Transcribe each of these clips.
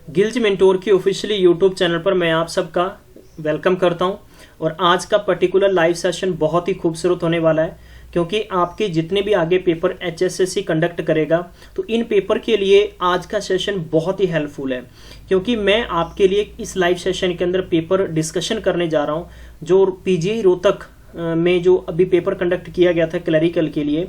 गिल्ज mentor की officially YouTube channel पर मैं आप सबका वेलकम करता हूं। और आज का पर्टिकुलर लाइव सेशन बहुत ही खूबसूरत होने वाला है, क्योंकि आपके जितने भी आगे पेपर HSSC कंडक्ट करेगा तो इन पेपर के लिए आज का सेशन बहुत ही हेल्पफुल है, क्योंकि मैं आपके लिए इस लाइव सेशन के अंदर पेपर डिस्कशन करने जा रहा हूं। जो PGI रोहतक में जो अभी पेपर कंडक्ट किया गया था क्लरिकल के लिए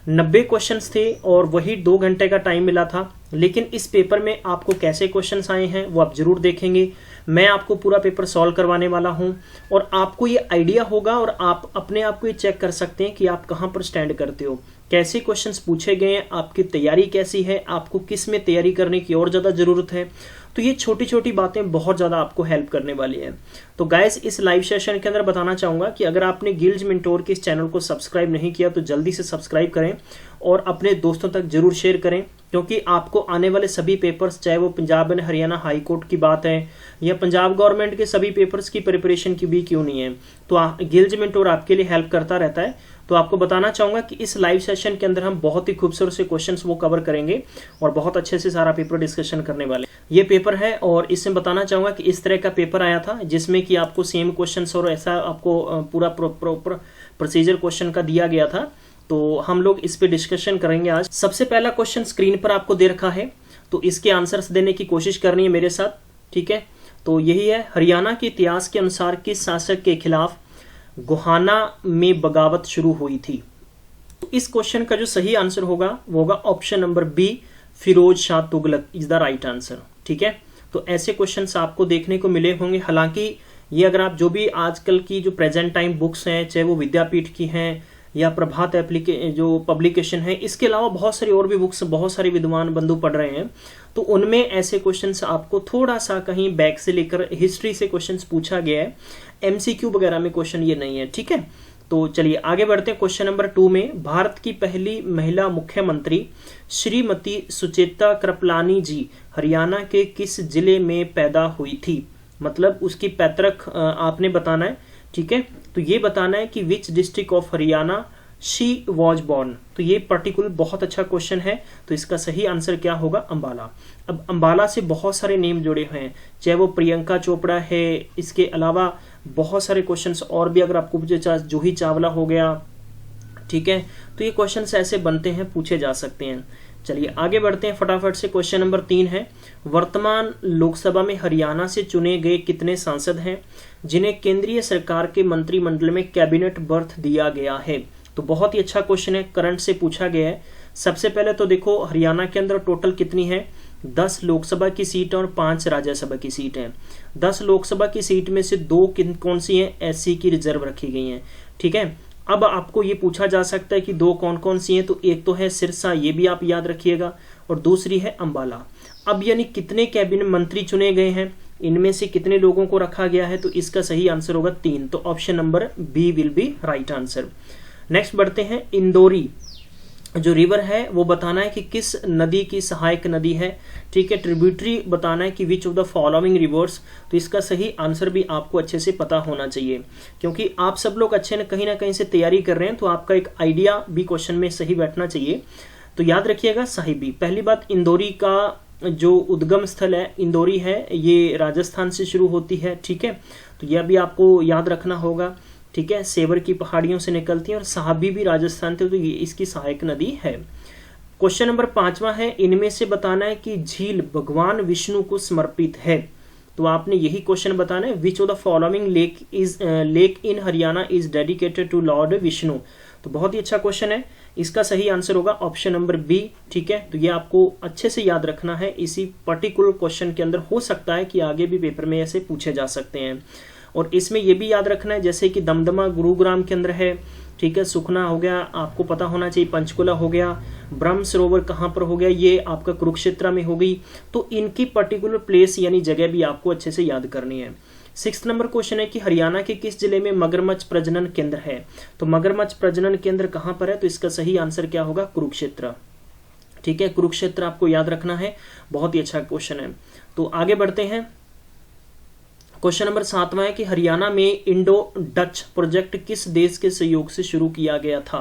90 क्वेश्चंस थे और वही 2 घंटे का टाइम मिला था। लेकिन इस पेपर में आपको कैसे क्वेश्चंस आए हैं वो आप जरूर देखेंगे। मैं आपको पूरा पेपर सॉल्व करवाने वाला हूं और आपको ये आइडिया होगा और आप अपने आप को ये चेक कर सकते हैं कि आप कहां पर स्टैंड करते हो, कैसे क्वेश्चंस पूछे गए हैं, आपकी तैयारी कैसी है, आपको किस में तैयारी करने की और ज़्यादा ज़रूरत है। तो ये छोटी छोटी बातें बहुत ज़्यादा आपको हेल्प करने वाली हैं। तो गाइस, इस लाइव सेशन के अंदर बताना चाहूँगा कि अगर आपने गिल्ज मेंटोर के इस चैनल को सब्सक्राइब नहीं किया तो जल्दी से सब्सक्राइब करें और अपने दोस्तों तक जरूर शेयर करें, क्योंकि आपको आने वाले सभी पेपर्स, चाहे वो Punjab and Haryana high court की बात है या पंजाब गवर्नमेंट के सभी पेपर्स की प्रिपरेशन की भी क्यों नहीं है, तो गिल्ज मेंटोर आपके लिए हेल्प करता रहता है। तो आपको बताना चाहूंगा कि इस लाइव सेशन के अंदर हम बहुत ही खूबसूरत से क्वेश्चंस वो कवर करेंगे और बहुत अच्छे से सारा पेपर डिस्कशन करने वाले। ये पेपर है और इसमें बताना चाहूंगा कि इस तरह का पेपर आया था जिसमें कि आपको सेम क्वेश्चंस और ऐसा आपको पूरा प्रॉपर प्रोसीजर क्वेश्चन का दिया गया था। तो हम लोग इस पे डिस्कशन करेंगे आज। सबसे पहला क्वेश्चन स्क्रीन पर आपको दे रखा है, तो इसके आंसर्स देने की कोशिश करनी है मेरे साथ, ठीक है। तो यही है, हरियाणा के इतिहास के अनुसार किस शासक के खिलाफ गोहाना में बगावत शुरू हुई थी। तो इस क्वेश्चन का जो सही आंसर होगा वो होगा option number B, Firoz Shah Tughlaq is the right answer, ठीक है। तो ऐसे क्वेश्चंस आपको देखने को मिले होंगे। हालांकि ये अगर आप जो भी आजकल की जो प्रेजेंट टाइम बुक्स हैं, चाहे वो विद्यापीठ की हैं या प्रभात जो पब्लिकेशन है, इसके अलावा बहुत सारी और भी बुक्स बहुत सारे विद्वान बंधु पढ़ रहे हैं, तो उनमें ऐसे क्वेश्चंस आपको थोड़ा सा कहीं बैक से लेकर हिस्ट्री से क्वेश्चंस पूछा गया है। MCQ वगैरह में क्वेश्चन ये नहीं है, ठीक है। तो चलिए आगे बढ़ते हैं। क्वेश्चन नंबर 2 में, भारत की पहली महिला मुख्यमंत्री श्रीमती सुचेता कृपलानी जी हरियाणा के किस जिले में पैदा हुई थी। मतलब उसकी पैतृक आपने बताना है, ठीक है। तो ये बताना है कि which district of Haryana she was born. तो ये पर्टिकुलर बहुत अच्छा क्वेश्चन है। तो इसका सही आंसर क्या होगा, अंबाला। अब अंबाला से बहुत सारे नेम जुड़े हुए हैं, चाहे वो प्रियंका चोपड़ा है, इसके अलावा बहुत सारे क्वेश्चंस और भी अगर आपको पूछे, जूही चावला हो गया, ठीक है। तो ये क्वेश्चंस ऐसे बनते हैं, पूछे जा सकते हैं। चलिए आगे बढ़ते हैं फटाफट से। क्वेश्चन नंबर 3 है, वर्तमान लोकसभा में हरियाणा से चुने गए कितने सांसद हैं जिन्हें केंद्रीय सरकार के मंत्रिमंडल में कैबिनेट बर्थ दिया गया है। तो बहुत ही अच्छा क्वेश्चन है, करंट से पूछा गया है। सबसे पहले तो देखो हरियाणा के अंदर टोटल कितनी है, 10 लोकसभा की सीट और 5 राज्यसभा की सीट है। 10 लोकसभा की सीट में से 2 कौन सी है, SC की रिजर्व रखी गई है, ठीक है। अब आपको ये पूछा जा सकता है कि 2 कौन कौन सी हैं, तो एक तो है सिरसा, ये भी आप याद रखिएगा, और दूसरी है अंबाला। अब यानी कितने कैबिनेट मंत्री चुने गए हैं, इनमें से कितने लोगों को रखा गया है, तो इसका सही आंसर होगा 3। तो option number B will be right answer. Next बढ़ते हैं, इंदौरी जो रिवर है वो बताना है कि किस नदी की सहायक नदी है, ठीक है। ट्रिब्यूटरी बताना है कि विच ऑफ द फॉलोइंग रिवर्स। तो इसका सही आंसर भी आपको अच्छे से पता होना चाहिए, क्योंकि आप सब लोग अच्छे ना कहीं से तैयारी कर रहे हैं, तो आपका एक आइडिया भी क्वेश्चन में सही बैठना चाहिए। तो याद रखिएगा सही भी। पहली बात, इंदौरी का जो उद्गम स्थल है इंदौरी है, ये राजस्थान से शुरू होती है, ठीक है। तो यह भी आपको याद रखना होगा, ठीक है। सेवर की पहाड़ियों से निकलती है और साहबी भी राजस्थान थे, तो ये इसकी सहायक नदी है। क्वेश्चन नंबर 5वां है, इनमें से बताना है कि झील भगवान विष्णु को समर्पित है। तो आपने यही क्वेश्चन बताना है, which of the following lake in Haryana is dedicated to lord Vishnu. तो बहुत ही अच्छा क्वेश्चन है, इसका सही आंसर होगा ऑप्शन नंबर बी, ठीक है। तो ये आपको अच्छे से याद रखना है, इसी पर्टिकुलर क्वेश्चन के अंदर हो सकता है कि आगे भी पेपर में ऐसे पूछे जा सकते हैं। और इसमें यह भी याद रखना है, जैसे कि दमदमा गुरुग्राम के अंदर है, ठीक है। सुखना हो गया, आपको पता होना चाहिए, पंचकुला हो गया, ब्रह्म सरोवर कहाँ पर हो गया, ये आपका कुरुक्षेत्र में हो गई। तो इनकी पर्टिकुलर प्लेस यानी जगह भी आपको अच्छे से याद करनी है। 6 नंबर क्वेश्चन है कि हरियाणा के किस जिले में मगरमच्छ प्रजनन केंद्र है। तो मगरमच्छ प्रजनन केंद्र कहाँ पर है, तो इसका सही आंसर क्या होगा, कुरुक्षेत्र, ठीक है। कुरुक्षेत्र आपको याद रखना है, बहुत ही अच्छा क्वेश्चन है। तो आगे बढ़ते हैं। क्वेश्चन नंबर 7वां है कि हरियाणा में इंडो डच प्रोजेक्ट किस देश के सहयोग से शुरू किया गया था।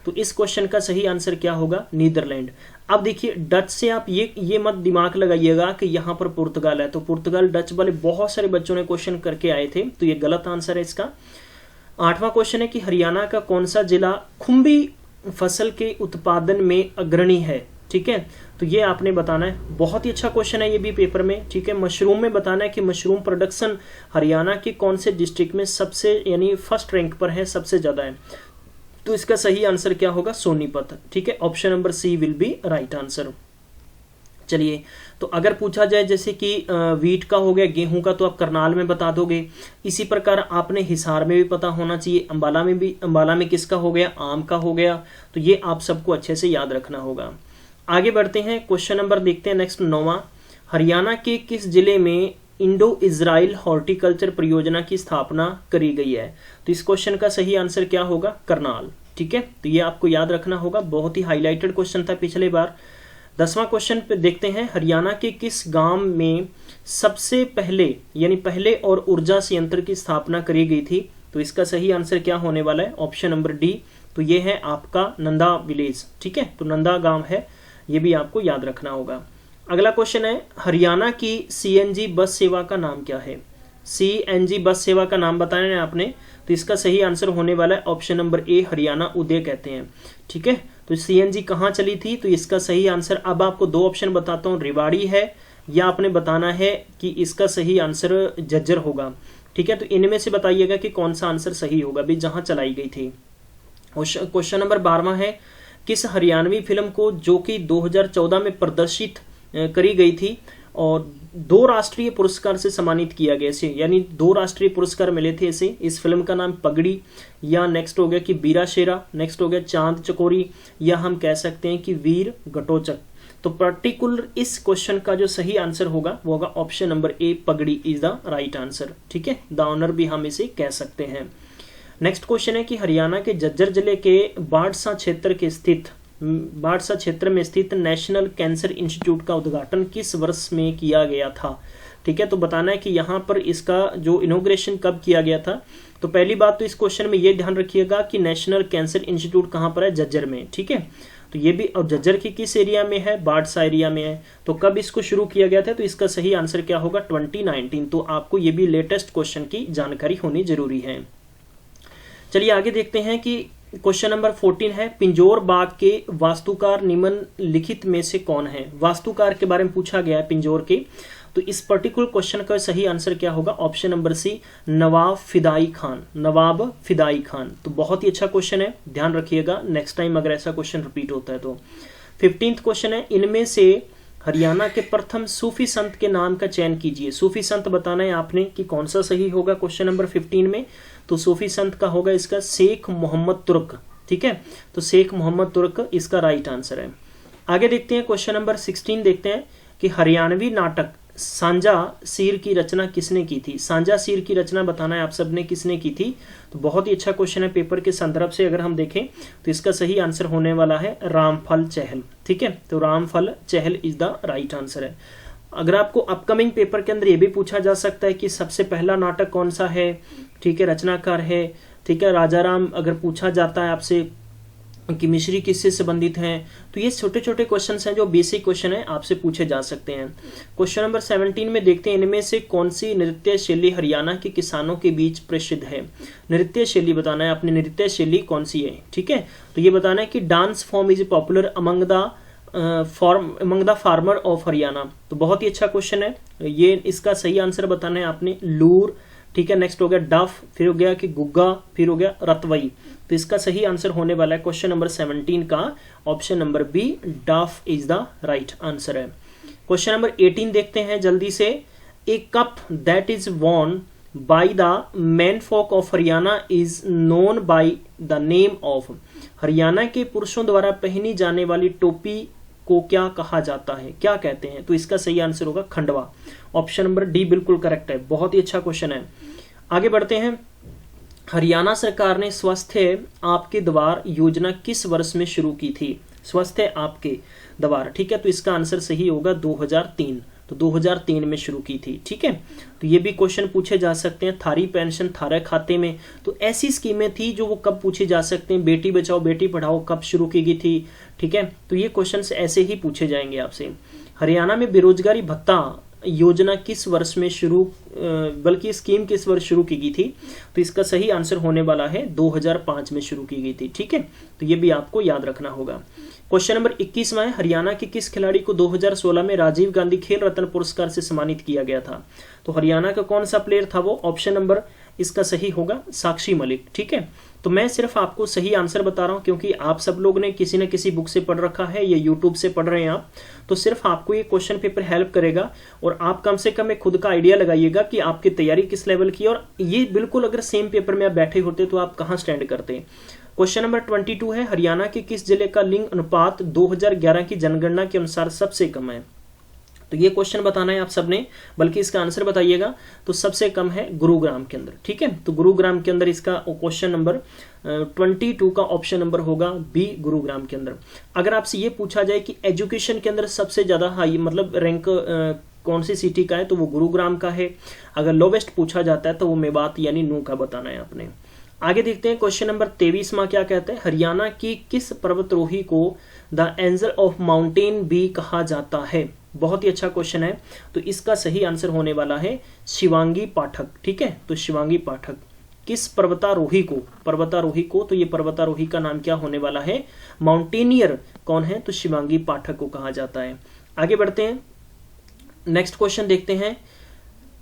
तो इस क्वेश्चन का सही आंसर क्या होगा, नीदरलैंड। अब देखिए डच से आप ये मत दिमाग लगाइएगा कि यहाँ पर पुर्तगाल है, तो पुर्तगाल डच वाले बहुत सारे बच्चों ने क्वेश्चन करके आए थे, तो ये गलत आंसर है इसका। 8वां क्वेश्चन है कि हरियाणा का कौन सा जिला खुम्बी फसल के उत्पादन में अग्रणी है, ठीक है, तो ये आपने बताना है। बहुत ही अच्छा क्वेश्चन है ये भी पेपर में, ठीक है। मशरूम में बताना है कि मशरूम प्रोडक्शन हरियाणा के कौन से डिस्ट्रिक्ट में सबसे यानी फर्स्ट रैंक पर है, सबसे ज्यादा है, तो इसका सही आंसर क्या होगा, सोनीपत, ठीक है। Option number C will be right answer. चलिए, तो अगर पूछा जाए जैसे कि वीट का हो गया, गेहूं का, तो आप करनाल में बता दोगे। इसी प्रकार आपने हिसार में भी पता होना चाहिए, अंबाला में भी, अंबाला में किसका हो गया, आम का हो गया, तो ये आप सबको अच्छे से याद रखना होगा। आगे बढ़ते हैं, क्वेश्चन नंबर देखते हैं नेक्स्ट 9वां। हरियाणा के किस जिले में इंडो इजराइल हॉर्टिकल्चर परियोजना की स्थापना करी गई है, तो इस क्वेश्चन का सही आंसर क्या होगा, करनाल, ठीक है, तो ये आपको याद रखना होगा, बहुत ही हाईलाइटेड क्वेश्चन था पिछले बार। 10वां क्वेश्चन पे देखते हैं, हरियाणा के किस गांव में सबसे पहले यानी पहले और ऊर्जा संयंत्र की स्थापना करी गई थी, तो इसका सही आंसर क्या होने वाला है, ऑप्शन नंबर डी, तो ये है आपका नंदा विलेज, ठीक है, तो नंदा गांव है, ये भी आपको याद रखना होगा। अगला क्वेश्चन है, हरियाणा की सीएनजी बस सेवा का नाम क्या है, सीएनजी बस सेवा का नाम बताना है आपने, तो इसका सही आंसर होने वाला है ऑप्शन नंबर ए, हरियाणा उदय कहते हैं, ठीक है। तो सीएनजी कहाँ चली थी, तो इसका सही आंसर, अब आपको 2 ऑप्शन बताता हूँ, रेवाड़ी है या आपने बताना है कि इसका सही आंसर झज्जर होगा, ठीक है, तो इनमें से बताइएगा कि कौन सा आंसर सही होगा भी जहां चलाई गई थी। क्वेश्चन नंबर 12वां है, किस हरियाणवी फिल्म को जो कि 2014 में प्रदर्शित करी गई थी और 2 राष्ट्रीय पुरस्कार से सम्मानित किया गया इसे, यानी 2 राष्ट्रीय पुरस्कार मिले थे इसे, इस फिल्म का नाम पगड़ी, या नेक्स्ट हो गया कि बीरा शेरा, नेक्स्ट हो गया चांद चकोरी, या हम कह सकते हैं कि वीर घटोचक। तो पर्टिकुलर इस क्वेश्चन का जो सही आंसर होगा वो होगा ऑप्शन नंबर ए, पगड़ी इज द राइट आंसर, ठीक है, द ऑनर भी हम इसे कह सकते हैं। नेक्स्ट क्वेश्चन है कि हरियाणा के झज्जर जिले के बाड़सा क्षेत्र में स्थित नेशनल कैंसर इंस्टीट्यूट का उद्घाटन किस वर्ष में किया गया था, ठीक है, तो बताना है कि यहाँ पर इसका जो इनॉग्रेशन कब किया गया था। तो पहली बात तो इस क्वेश्चन में ये ध्यान रखिएगा कि नेशनल कैंसर इंस्टीट्यूट कहाँ पर है, झज्जर में, ठीक है, तो ये भी, और झज्जर की किस एरिया में है, बाड़सा एरिया में है, तो कब इसको शुरू किया गया था, तो इसका सही आंसर क्या होगा, 2019, तो आपको ये भी लेटेस्ट क्वेश्चन की जानकारी होनी जरूरी है। चलिए आगे देखते हैं कि क्वेश्चन नंबर 14 है, पिंजौर बाग के वास्तुकार निम्नलिखित में से कौन है, वास्तुकार के बारे में पूछा गया है पिंजौर के, तो इस पर्टिकुलर क्वेश्चन का सही आंसर क्या होगा, ऑप्शन नंबर सी, नवाब फिदाई खान, तो बहुत ही अच्छा क्वेश्चन है, ध्यान रखिएगा नेक्स्ट टाइम अगर ऐसा क्वेश्चन रिपीट होता है तो। 15th क्वेश्चन है, इनमें से हरियाणा के प्रथम सूफी संत के नाम का चयन कीजिए, सूफी संत बताना है आपने कि कौन सा सही होगा क्वेश्चन नंबर 15 में, तो सूफी संत का होगा इसका शेख मोहम्मद तुर्क, ठीक है, तो शेख मोहम्मद तुर्क इसका राइट आंसर है। आगे देखते हैं क्वेश्चन नंबर 16 देखते हैं कि हरियाणवी नाटक सांझा सीर की रचना किसने की थी, सांझा सीर की रचना बताना है आप सबने किसने की थी, तो बहुत ही अच्छा क्वेश्चन है, पेपर के संदर्भ से अगर हम देखें तो इसका सही आंसर होने वाला है रामफल चहल, ठीक है, तो रामफल चहल इज द राइट आंसर है। अगर आपको अपकमिंग पेपर के अंदर ये भी पूछा जा सकता है कि सबसे पहला नाटक कौन सा है, ठीक है, रचनाकार है, ठीक है, राजा राम अगर पूछा जाता है आपसे कि मिश्री किससे संबंधित हैं, तो ये छोटे छोटे क्वेश्चंस हैं जो बेसिक क्वेश्चन है आपसे पूछे जा सकते हैं। क्वेश्चन नंबर 17 में देखते हैं, इनमें से कौन सी नृत्य शैली हरियाणा के किसानों के बीच प्रसिद्ध है, नृत्य शैली बताना है आपने, नृत्य शैली कौन सी है, ठीक है, तो ये बताना है कि dance form is popular among the farmer of Haryana, तो बहुत ही अच्छा क्वेश्चन है ये, इसका सही आंसर बताना है आपने लूर, ठीक है, नेक्स्ट हो गया डफ, फिर हो गया कि गुग्गा, फिर हो गया रतवई, तो इसका सही आंसर होने वाला है क्वेश्चन नंबर 17 का option number B, daf is the right answer है। क्वेश्चन नंबर 18 देखते हैं जल्दी से, a cap that is worn by the man folk of Haryana is known by the name of, Haryana के पुरुषों द्वारा पहनी जाने वाली टोपी को क्या कहा जाता है, क्या कहते हैं, तो इसका सही आंसर होगा खंडवा, ऑप्शन नंबर डी बिल्कुल करेक्ट है, बहुत ही अच्छा क्वेश्चन है। आगे बढ़ते हैं, हरियाणा सरकार ने स्वास्थ्य आपके द्वार योजना किस वर्ष में शुरू की थी, स्वास्थ्य आपके द्वार, ठीक है, तो इसका आंसर सही होगा 2003, तो 2003 में शुरू की थी। ठीक है, तो ये भी क्वेश्चन पूछे जा सकते हैं। थारी पेंशन थारे खाते में, तो ऐसी स्कीमें थी जो वो कब पूछे जा सकते हैं। बेटी बचाओ बेटी पढ़ाओ कब शुरू की गई थी। ठीक है, तो ये क्वेश्चन ऐसे ही पूछे जाएंगे आपसे। हरियाणा में बेरोजगारी भत्ता योजना किस वर्ष में शुरू, बल्कि स्कीम किस वर्ष शुरू की गई थी, तो इसका सही आंसर होने वाला है 2005 में शुरू की गई थी। ठीक है, तो ये भी आपको याद रखना होगा। क्वेश्चन नंबर 21वां है, हरियाणा के किस खिलाड़ी को 2016 में राजीव गांधी खेल रत्न पुरस्कार से सम्मानित किया गया था। तो हरियाणा का कौन सा प्लेयर था वो, ऑप्शन नंबर इसका सही होगा साक्षी मलिक। ठीक है, तो मैं सिर्फ आपको सही आंसर बता रहा हूं क्योंकि आप सब लोग ने किसी न किसी बुक से पढ़ रखा है या यूट्यूब से पढ़ रहे हैं आप, तो सिर्फ आपको ये क्वेश्चन पेपर हेल्प करेगा और आप कम से कम एक खुद का आइडिया लगाइएगा कि आपकी तैयारी किस लेवल की है। और ये बिल्कुल अगर सेम पेपर में आप बैठे होते तो आप कहाँ स्टैंड करते। क्वेश्चन नंबर 22 है, हरियाणा के किस जिले का लिंग अनुपात 2011 की जनगणना के अनुसार सबसे कम है। तो ये क्वेश्चन बताना है आप सबने, बल्कि इसका आंसर बताइएगा। तो सबसे कम है गुरुग्राम के अंदर। ठीक है, तो गुरुग्राम के अंदर इसका क्वेश्चन नंबर 22 का ऑप्शन नंबर होगा बी, गुरुग्राम के अंदर। अगर आपसे ये पूछा जाए कि एजुकेशन के अंदर सबसे ज्यादा हाई मतलब रैंक कौन सी सिटी का है, तो वो गुरुग्राम का है। अगर लोवेस्ट पूछा जाता है तो वो मेवात यानी नू का बताना है आपने। आगे देखते हैं क्वेश्चन नंबर 23वां क्या कहता है, हरियाणा की किस पर्वतरोही को द एंजल ऑफ माउंटेन भी कहा जाता है। बहुत ही अच्छा क्वेश्चन है, तो इसका सही आंसर होने वाला है शिवांगी पाठक। ठीक है, तो शिवांगी पाठक किस पर्वतारोही को, तो ये पर्वतारोही का नाम क्या होने वाला है, माउंटेनियर कौन है, तो शिवांगी पाठक को कहा जाता है। आगे बढ़ते हैं, नेक्स्ट क्वेश्चन देखते हैं,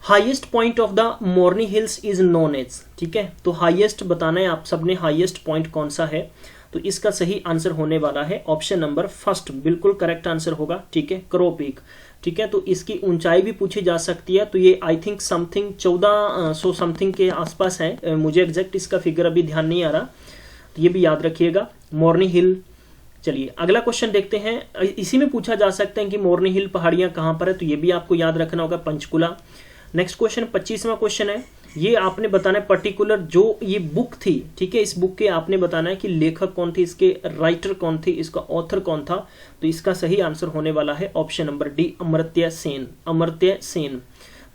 highest point of the Morni hills is known as. ठीक है, तो हाईएस्ट बताना है आप सबने, हाईएस्ट पॉइंट कौन सा है, तो इसका सही आंसर होने वाला है ऑप्शन नंबर फर्स्ट, बिल्कुल करेक्ट आंसर होगा। ठीक है, क्रो पीक। ठीक है, तो इसकी ऊंचाई भी पूछी जा सकती है, तो ये आई थिंक समथिंग 1400 समथिंग के आसपास है, मुझे एग्जैक्ट इसका फिगर अभी ध्यान नहीं आ रहा, तो ये भी याद रखिएगा मोरनी हिल। चलिए अगला क्वेश्चन देखते हैं, इसी में पूछा जा सकता है कि मोरनी हिल पहाड़ियां कहां पर है, तो ये भी आपको याद रखना होगा, पंचकुला। नेक्स्ट क्वेश्चन 25वां क्वेश्चन है, ये आपने बताना है पर्टिकुलर जो ये बुक थी। ठीक है, इस बुक के आपने बताना है कि लेखक कौन थी, इसके राइटर कौन थी, इसका ऑथर कौन था, तो इसका सही आंसर होने वाला है option number D, Amartya Sen. Amartya Sen,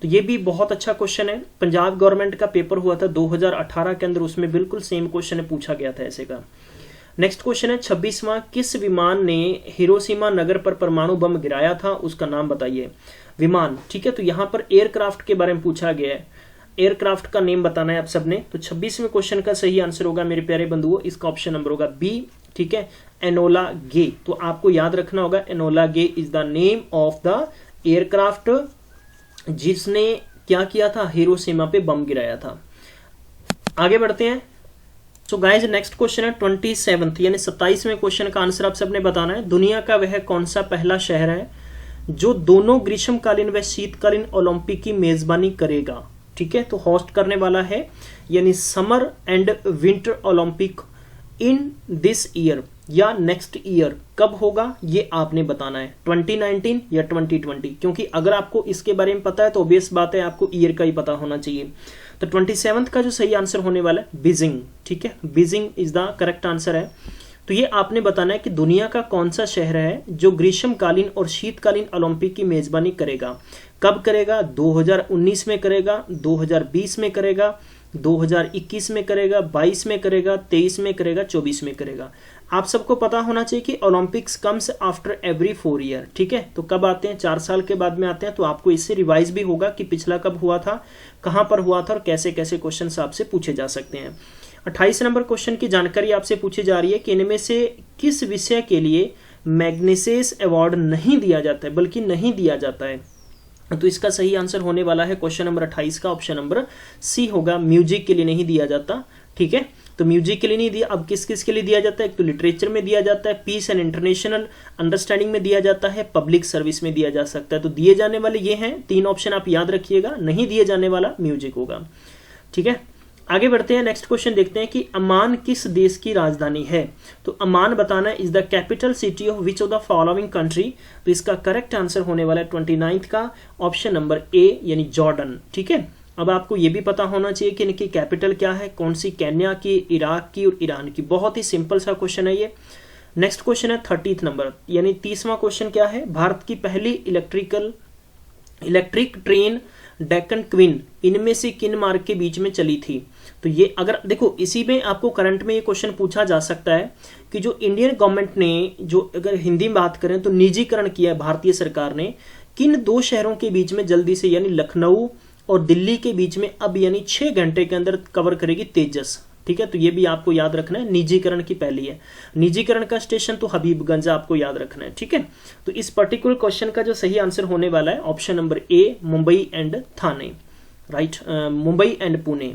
तो ये भी बहुत अच्छा क्वेश्चन है, पंजाब गवर्नमेंट का पेपर हुआ था 2018 के अंदर, उसमें बिल्कुल सेम क्वेश्चन पूछा गया था ऐसे का। नेक्स्ट क्वेश्चन है 26वां, किस विमान ने हिरोशिमा नगर पर परमाणु बम गिराया था, उसका नाम बताइए। विमान, ठीक है, तो यहां पर एयरक्राफ्ट के बारे में पूछा गया है, एयरक्राफ्ट का नेम बताना है आप सबने। तो 26वें क्वेश्चन का सही आंसर होगा मेरे प्यारे बंधुओं, इसका ऑप्शन नंबर होगा बी। ठीक है, एनोला गे, तो आपको याद रखना होगा Enola Gay is the name of the aircraft जिसने क्या किया था, हिरोशिमा पे बम गिराया था। आगे बढ़ते हैं। सो गाइज नेक्स्ट क्वेश्चन है 27th यानी 27वें क्वेश्चन का आंसर आप सबने बताना है, दुनिया का वह कौन सा पहला शहर है जो दोनों ग्रीष्मकालीन व शीतकालीन ओलंपिक की मेजबानी करेगा। ठीक है, तो होस्ट करने वाला है यानी summer and winter Olympic in this year या नेक्स्ट ईयर, कब होगा ये आपने बताना है, 2019 या 2020, क्योंकि अगर आपको इसके बारे में पता है तो ऑब्वियस बात है आपको ईयर का ही पता होना चाहिए। तो 27th का जो सही आंसर होने वाला है बीजिंग। ठीक है, Beijing is the correct answer है। तो ये आपने बताना है कि दुनिया का कौन सा शहर है जो ग्रीष्मकालीन और शीतकालीन ओलंपिक की मेजबानी करेगा, कब करेगा, 2019 में करेगा, 2020 में करेगा, 2021 में करेगा, 22 में करेगा, 23 में करेगा, 24 में करेगा। आप सबको पता होना चाहिए कि Olympics comes after every 4 year. ठीक है, तो कब आते हैं, 4 साल के बाद में आते हैं, तो आपको इससे रिवाइज भी होगा कि पिछला कब हुआ था, कहां पर हुआ था और कैसे कैसे क्वेश्चन आपसे पूछे जा सकते हैं। 28 नंबर क्वेश्चन की जानकारी आपसे पूछी जा रही है कि इनमें से किस विषय के लिए मैग्नेसेस अवार्ड नहीं दिया जाता है, बल्कि नहीं दिया जाता है, तो इसका सही आंसर होने वाला है क्वेश्चन नंबर 28 का ऑप्शन नंबर सी होगा, म्यूजिक के लिए नहीं दिया जाता। ठीक है, तो म्यूजिक के लिए नहीं दिया, अब किस किस के लिए दिया जाता है, एक तो लिटरेचर में दिया जाता है, पीस एंड इंटरनेशनल अंडरस्टैंडिंग में दिया जाता है, पब्लिक सर्विस में दिया जा सकता है। तो दिए जाने वाले ये हैं 3 ऑप्शन, आप याद रखिएगा, नहीं दिए जाने वाला म्यूजिक होगा। ठीक है, आगे बढ़ते हैं, नेक्स्ट क्वेश्चन देखते हैं कि अमान किस देश की राजधानी है। तो अमान बताना is the capital city of which of the following country, तो इसका करेक्ट आंसर होने वाला है 29th का ऑप्शन नंबर ए यानी जॉर्डन। ठीक है, अब आपको यह भी पता होना चाहिए कि इनकी कैपिटल क्या है, कौन सी, केन्या की, इराक की और ईरान की। बहुत ही सिंपल सा क्वेश्चन है ये। नेक्स्ट क्वेश्चन है 30th नंबर यानी 30वां क्वेश्चन क्या है, भारत की पहली electrical electric train Deccan queen इनमें से किन मार्ग के बीच में चली थी? तो ये अगर देखो, इसी में आपको करंट में ये क्वेश्चन पूछा जा सकता है कि जो इंडियन गवर्नमेंट ने, जो अगर हिंदी में बात करें तो निजीकरण किया है भारतीय सरकार ने, किन दो शहरों के बीच में जल्दी से, यानी लखनऊ और दिल्ली के बीच में अब यानी 6 घंटे के अंदर कवर करेगी तेजस। ठीक है, तो ये भी आपको याद रखना है, निजीकरण की पहली है। निजीकरण का स्टेशन तो हबीबगंज आपको याद रखना है। ठीक है, तो इस पर्टिकुलर क्वेश्चन का जो सही आंसर होने वाला है option number A, Mumbai and Thane, right, Mumbai and Pune.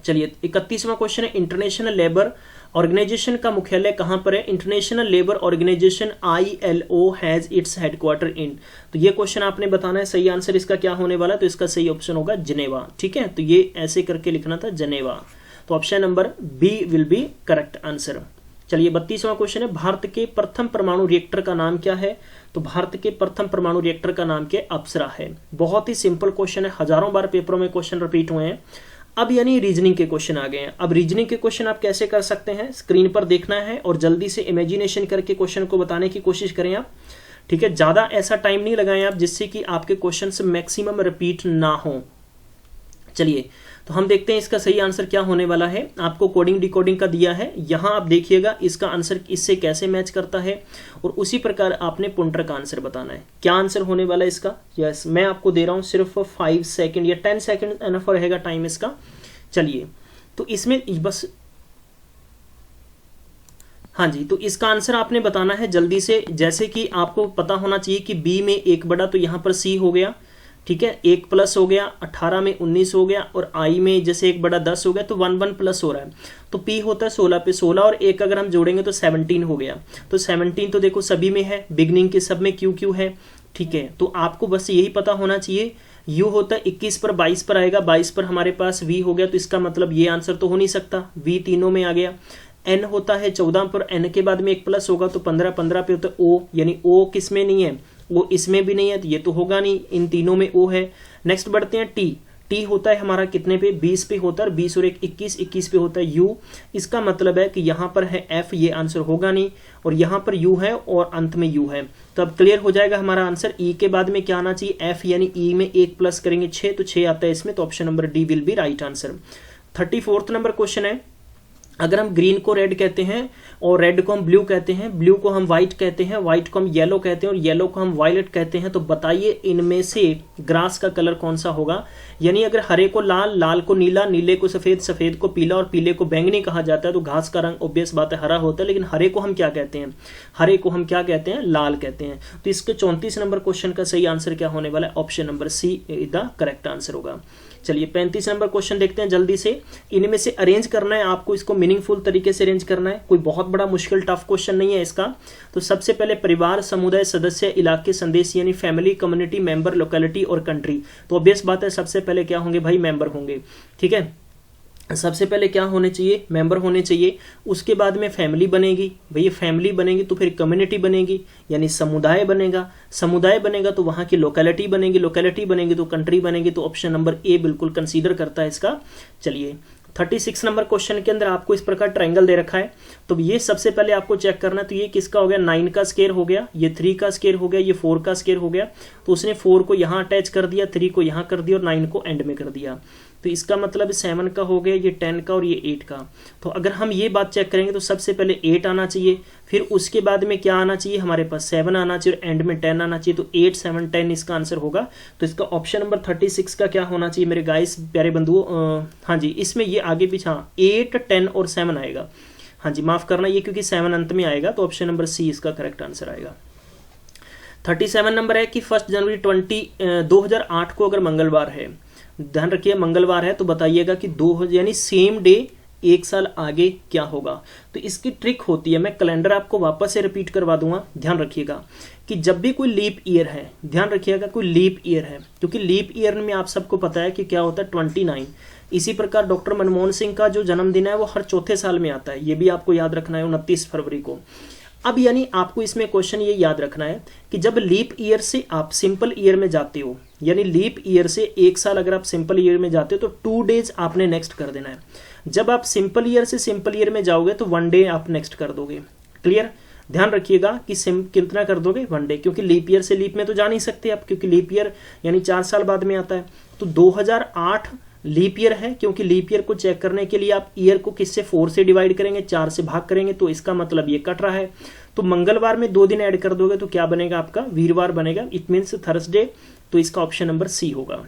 चलिए 31वां क्वेश्चन है, इंटरनेशनल लेबर ऑर्गेनाइजेशन का मुख्यालय कहां पर है? International labour organisation ILO has its headquarter in. तो ये क्वेश्चन आपने बताना है, सही आंसर इसका क्या होने वाला है? तो इसका सही ऑप्शन होगा जिनेवा। ठीक है, तो ये ऐसे करके लिखना था, जिनेवा। तो option number B will be correct answer. चलिए 32वां क्वेश्चन है, भारत के प्रथम परमाणु रिएक्टर का नाम क्या है? तो भारत के प्रथम परमाणु रिएक्टर का नाम क्या? अप्सरा है। बहुत ही सिंपल क्वेश्चन है, हजारों बार पेपरों में क्वेश्चन रिपीट हुए हैं। अब यानी रीजनिंग के क्वेश्चन आ गए हैं। अब रीजनिंग के क्वेश्चन आप कैसे कर सकते हैं? स्क्रीन पर देखना है और जल्दी से इमेजिनेशन करके क्वेश्चन को बताने की कोशिश करें आप। ठीक है, ज्यादा ऐसा टाइम नहीं लगाएं आप जिससे कि आपके क्वेश्चन मैक्सिमम रिपीट ना हो। चलिए तो हम देखते हैं इसका सही आंसर क्या होने वाला है। आपको कोडिंग डिकोडिंग का दिया है, यहां आप देखिएगा इसका आंसर इससे कैसे मैच करता है, और उसी प्रकार आपने पुंटर का आंसर बताना है। क्या आंसर होने वाला है इसका? यस, मैं आपको दे रहा हूं सिर्फ 5 सेकंड या 10 सेकंड एनफ रहेगा टाइम इसका। चलिए तो इसमें बस, हाँ जी, तो इसका आंसर आपने बताना है जल्दी से। जैसे कि आपको पता होना चाहिए कि बी में 1 बड़ा, तो यहां पर सी हो गया। ठीक है, 1 प्लस हो गया, 18 में 19 हो गया, और आई में जैसे 1 बड़ा 10 हो गया, तो 1 प्लस हो रहा है। तो पी होता है 16 पे 16, और 1 अगर हम जोड़ेंगे तो 17 हो गया। तो 17 तो देखो सभी में है, बिगनिंग के सब में क्यू क्यू है। ठीक है, तो आपको बस यही पता होना चाहिए। यू होता है 21 पर 22 पर आएगा, 22 पर हमारे पास वी हो गया, तो इसका मतलब ये आंसर तो हो नहीं सकता, वी तीनों में आ गया। एन होता है 14 पर, एन के बाद में 1 प्लस होगा, तो 15 15 पे होता है ओ, यानी ओ किस में नहीं है? वो इसमें भी नहीं है, तो ये तो होगा नहीं, इन तीनों में ओ है। नेक्स्ट बढ़ते हैं टी। टी होता है हमारा कितने पे? 20 पे होता है, 20 और 1 21, 21 पे होता है यू। इसका मतलब है कि यहाँ पर है एफ, ये आंसर होगा नहीं, और यहाँ पर यू है और अंत में यू है। तो अब क्लियर हो जाएगा हमारा आंसर। ई के बाद में क्या आना चाहिए? एफ, यानी ई में 1 प्लस करेंगे 6, तो 6 आता है इसमें, तो option number D will be right answer. 34वां नंबर क्वेश्चन है, अगर हम ग्रीन को रेड कहते हैं और रेड को हम ब्लू कहते हैं, ब्लू को हम व्हाइट कहते हैं, व्हाइट को हम येलो कहते हैं और येलो को हम वायलेट कहते हैं, तो बताइए इनमें से ग्रास का कलर कौन सा होगा? यानी अगर हरे को लाल, लाल को नीला, नीले को सफेद, सफेद को पीला और पीले को बैंगनी कहा जाता है, तो घास का रंग ऑब्वियस बात है हरा होता है, लेकिन हरे को हम क्या कहते हैं? हरे को हम क्या कहते हैं? लाल कहते हैं। तो इसके 34 नंबर क्वेश्चन का सही आंसर क्या होने वाला है? Option number see the correct answer होगा। चलिए 35 नंबर क्वेश्चन देखते हैं जल्दी से। इनमें से अरेंज करना है आपको, इसको मीनिंगफुल तरीके से अरेंज करना है, कोई बहुत बड़ा मुश्किल टफ क्वेश्चन नहीं है इसका। तो सबसे पहले परिवार, समुदाय, सदस्य, इलाके, संदेश, यानी फैमिली, कम्युनिटी, मेंबर, लोकेलिटी और कंट्री। तो ऑब्वियस बात है सबसे पहले क्या होंगे भाई? मेंबर होंगे। ठीक है, सबसे पहले क्या होने चाहिए? मेंबर होने चाहिए। उसके बाद में फैमिली बनेगी, भैया फैमिली बनेगी तो फिर कम्युनिटी बनेगी, यानी समुदाय बनेगा। समुदाय बनेगा तो वहां की लोकेलिटी बनेगी, लोकेलिटी बनेगी तो कंट्री बनेगी। तो ऑप्शन नंबर ए बिल्कुल कंसीडर करता है इसका। चलिए 36 नंबर क्वेश्चन के अंदर आपको इस प्रकार ट्रायंगल दे रखा है, तो ये सबसे पहले आपको चेक करना है। तो ये किसका हो गया? 9 का स्क्वायर हो गया, ये 3 का स्क्वायर हो गया, ये 4 का स्क्वायर हो गया। तो उसने 4 को यहाँ अटैच कर दिया, 3 को यहाँ कर दिया और 9 को एंड में कर दिया। तो इसका मतलब 7 का हो गया, ये 10 का और ये 8 का। तो अगर हम ये बात चेक करेंगे तो सबसे पहले 8 आना चाहिए, फिर उसके बाद में क्या आना चाहिए? हमारे पास 7 आना चाहिए और एंड में 10 आना चाहिए। तो 8 7 10 इसका आंसर होगा। तो इसका ऑप्शन नंबर 36 का क्या होना चाहिए मेरे गाइस प्यारे बंधुओं? हाँ जी, इसमें ये आगे पीछे 8 10 और 7 आएगा। हाँ जी माफ करना, ये क्योंकि 7 अंत में आएगा, तो ऑप्शन नंबर सी इसका करेक्ट आंसर आएगा। 37 नंबर है कि 1 जनवरी 2008 को अगर मंगलवार है, ध्यान रखिए मंगलवार है, तो बताइएगा कि 2 यानी सेम डे 1 साल आगे क्या होगा। तो इसकी ट्रिक होती है, मैं कैलेंडर आपको वापस से रिपीट करवा दूंगा। ध्यान रखिएगा कि जब भी कोई लीप ईयर है, ध्यान रखिएगा कोई लीप ईयर है, क्योंकि लीप ईयर में आप सबको पता है कि क्या होता है 29। इसी प्रकार डॉक्टर मनमोहन सिंह का जो जन्मदिन है वो हर चौथे साल में आता है, ये भी आपको याद रखना है, 29 फरवरी को। अब यानी आपको इसमें क्वेश्चन ये याद रखना है कि जब लीप ईयर से आप सिंपल ईयर में जाते हो, यानी लीप ईयर से 1 साल अगर आप सिंपल ईयर में जाते हो तो 2 डेज आपने नेक्स्ट कर देना है। जब आप सिंपल ईयर से सिंपल ईयर में जाओगे तो 1 डे आप नेक्स्ट कर दोगे। क्लियर? ध्यान रखिएगा कि सिम कितना कर दोगे 1 डे, क्योंकि लीप ईयर से लीप में तो जा नहीं सकते आप, क्योंकि लीप ईयर यानी 4 साल बाद में आता है। तो 2008 लीप ईयर है, क्योंकि लीप ईयर को चेक करने के लिए आप ईयर को किससे 4 से डिवाइड करेंगे, 4 से भाग करेंगे, तो इसका मतलब ये कट रहा है। तो मंगलवार में 2 दिन ऐड कर दोगे तो क्या बनेगा आपका, वीरवार बनेगा, इट मीन्स थर्सडे। तो इसका ऑप्शन नंबर सी होगा।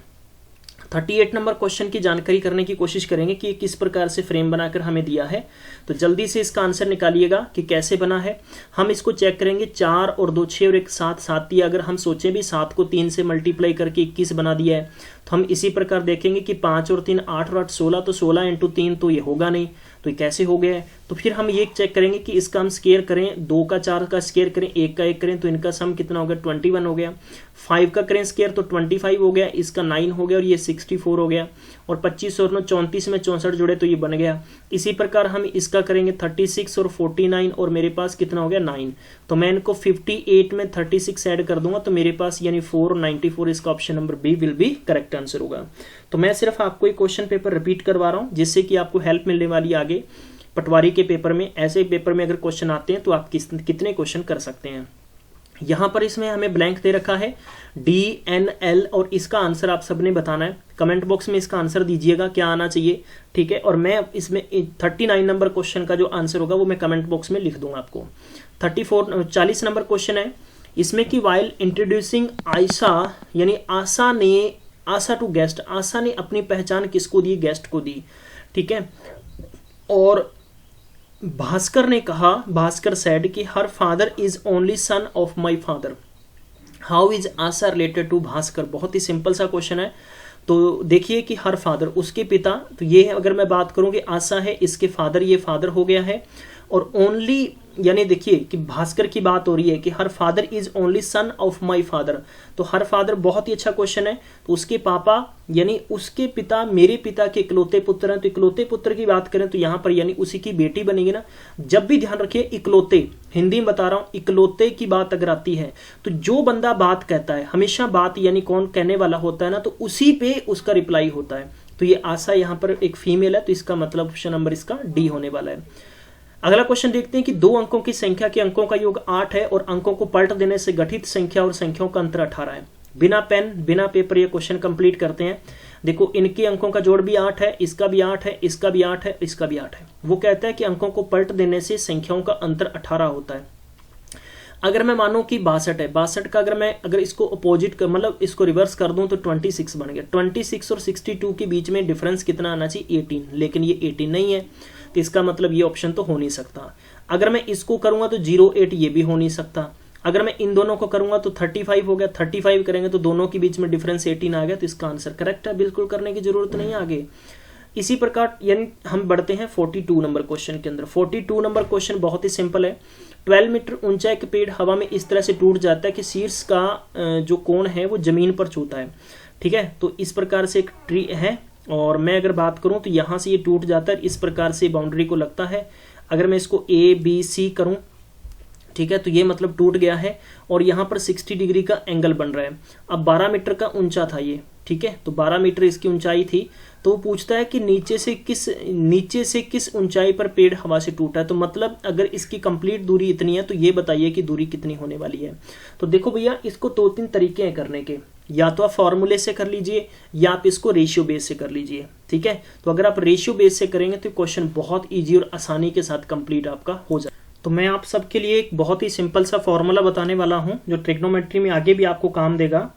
38 नंबर क्वेश्चन की जानकारी करने की कोशिश करेंगे कि किस प्रकार से फ्रेम बनाकर हमें दिया है। तो जल्दी से इसका आंसर निकालिएगा कि कैसे बना है। हम इसको चेक करेंगे, 4 और 2 6 और 1 7 7 दिया। अगर हम सोचें भी 7 को 3 से मल्टीप्लाई करके 21 बना दिया है, तो हम इसी प्रकार देखेंगे कि 5 और 3 8 और 8 16, तो 16 इंटू 3 तो ये होगा नहीं, तो ये कैसे हो गया है। तो फिर हम ये चेक करेंगे कि इसका हम स्केयर करें, 2 का 4 का स्केयर करें, 1 का 1 करें, तो इनका सम कितना हो गया 21 हो गया। 5 का करें स्केयर तो 25 हो गया, इसका 9 हो गया और ये 64 हो गया। और 25 और 9 34 में 64 जुड़े तो ये बन गया। इसी प्रकार हम इसका करेंगे 36 और 49 और मेरे पास कितना हो गया 9। तो मैं इनको 58 में 36 ऐड कर दूंगा तो मेरे पास यानी 4 94, इसका option number B will be correct answer होगा। तो मैं सिर्फ आपको एक क्वेश्चन पेपर रिपीट करवा रहा हूं जिससे कि आपको हेल्प मिलने वाली आगे पटवारी के पेपर में। ऐसे पेपर में अगर क्वेश्चन आते हैं तो आप कितने क्वेश्चन कर सकते हैं। यहां पर इसमें हमें ब्लैंक दे रखा है DNL और इसका आंसर आप सबने बताना है। कमेंट बॉक्स में इसका आंसर दीजिएगा क्या आना चाहिए, ठीक है। और मैं इसमें 39 नंबर क्वेश्चन का जो आंसर होगा वो मैं कमेंट बॉक्स में लिख दूंगा आपको। 40 नंबर क्वेश्चन है इसमें कि वाइल इंट्रोड्यूसिंग आयशा यानी आशा टू गेस्ट, आशा ने अपनी पहचान किसको दी, गेस्ट को दी, ठीक है। और भास्कर ने कहा, भास्कर सेड कि her father is only son of my father, how is Asha related to Bhaskar. बहुत ही सिंपल सा क्वेश्चन है। तो देखिए कि हर फादर उसके पिता, तो ये है अगर मैं बात करूं कि आशा है इसके फादर, ये फादर हो गया है। और ओनली यानी देखिए कि भास्कर की बात हो रही है कि her father is only son of my father, तो हर फादर बहुत ही अच्छा क्वेश्चन है। तो उसके पापा यानी उसके पिता मेरे पिता के इकलौते पुत्र हैं। तो इकलौते पुत्र की बात करें तो यहाँ पर यानी उसी की बेटी बनेगी ना। जब भी ध्यान रखिए इकलौते, हिंदी में बता रहा हूं, इकलौते की बात अगर आती है तो जो बंदा बात कहता है हमेशा बात यानी कौन कहने वाला होता है ना, तो उसी पे उसका रिप्लाई होता है। तो ये आशा यहाँ पर एक फीमेल है, तो इसका मतलब ऑप्शन नंबर इसका डी होने वाला है। अगला क्वेश्चन देखते हैं कि 2 अंकों की संख्या के अंकों का योग 8 है और अंकों को पलट देने से गठित संख्या और संख्याओं का अंतर 18 है। बिना पेन बिना पेपर ये क्वेश्चन कंप्लीट करते हैं। देखो इनके अंकों का जोड़ भी 8 है, इसका भी 8 है, इसका भी 8 है, इसका भी 8 है। वो कहता है कि अंकों को पलट देने से संख्याओं का अंतर 18 होता है। अगर मैं मानूं कि 62 है, 62 का अगर इसको अपोजिट कर मतलब इसको रिवर्स कर दूं तो 26 बन गया। 26 और 62 के बीच में डिफरेंस कितना आना चाहिए 18, लेकिन ये 18 नहीं है, तो इसका मतलब ये ऑप्शन तो हो नहीं सकता। अगर मैं इसको करूंगा तो 08 ये भी हो नहीं सकता। अगर मैं इन दोनों को करूंगा तो 35 हो गया, 35 करेंगे तो दोनों के बीच में डिफरेंस 18 आ गया, तो इसका आंसर करेक्ट है, बिल्कुल करने की जरूरत नहीं आगे। इसी प्रकार यानी हम बढ़ते हैं 42 नंबर क्वेश्चन के अंदर। 42 नंबर क्वेश्चन बहुत ही सिंपल है। 12 मीटर ऊंचा एक पेड़ हवा में इस तरह से टूट जाता है कि शीर्ष का जो कोण है वो जमीन पर छूता है, ठीक है। तो इस प्रकार से एक ट्री है और मैं अगर बात करूं तो यहां से ये टूट जाता है, इस प्रकार से बाउंड्री को लगता है। अगर मैं इसको ABC करूं, ठीक है, तो ये मतलब टूट गया है और यहाँ पर 60 डिग्री का एंगल बन रहा है। अब 12 मीटर का ऊंचा था ये, ठीक है, तो 12 मीटर इसकी ऊंचाई थी। तो वो पूछता है कि नीचे से किस ऊंचाई पर पेड़ हवा से टूटा है। तो मतलब अगर इसकी कंप्लीट दूरी इतनी है तो ये बताइए कि दूरी कितनी होने वाली है। तो देखो भैया इसको 2-3 तरीके हैं करने के, या तो आप फॉर्मूले से कर लीजिए या आप इसको रेशियो बेस से कर लीजिए, ठीक है। तो अगर आप रेशियो बेस से करेंगे तो क्वेश्चन बहुत ईजी और आसानी के साथ कंप्लीट आपका हो जाए। तो मैं आप सबके लिए एक बहुत ही सिंपल सा फॉर्मूला बताने वाला हूं जो ट्रिग्नोमेट्री में आगे भी आपको काम देगा।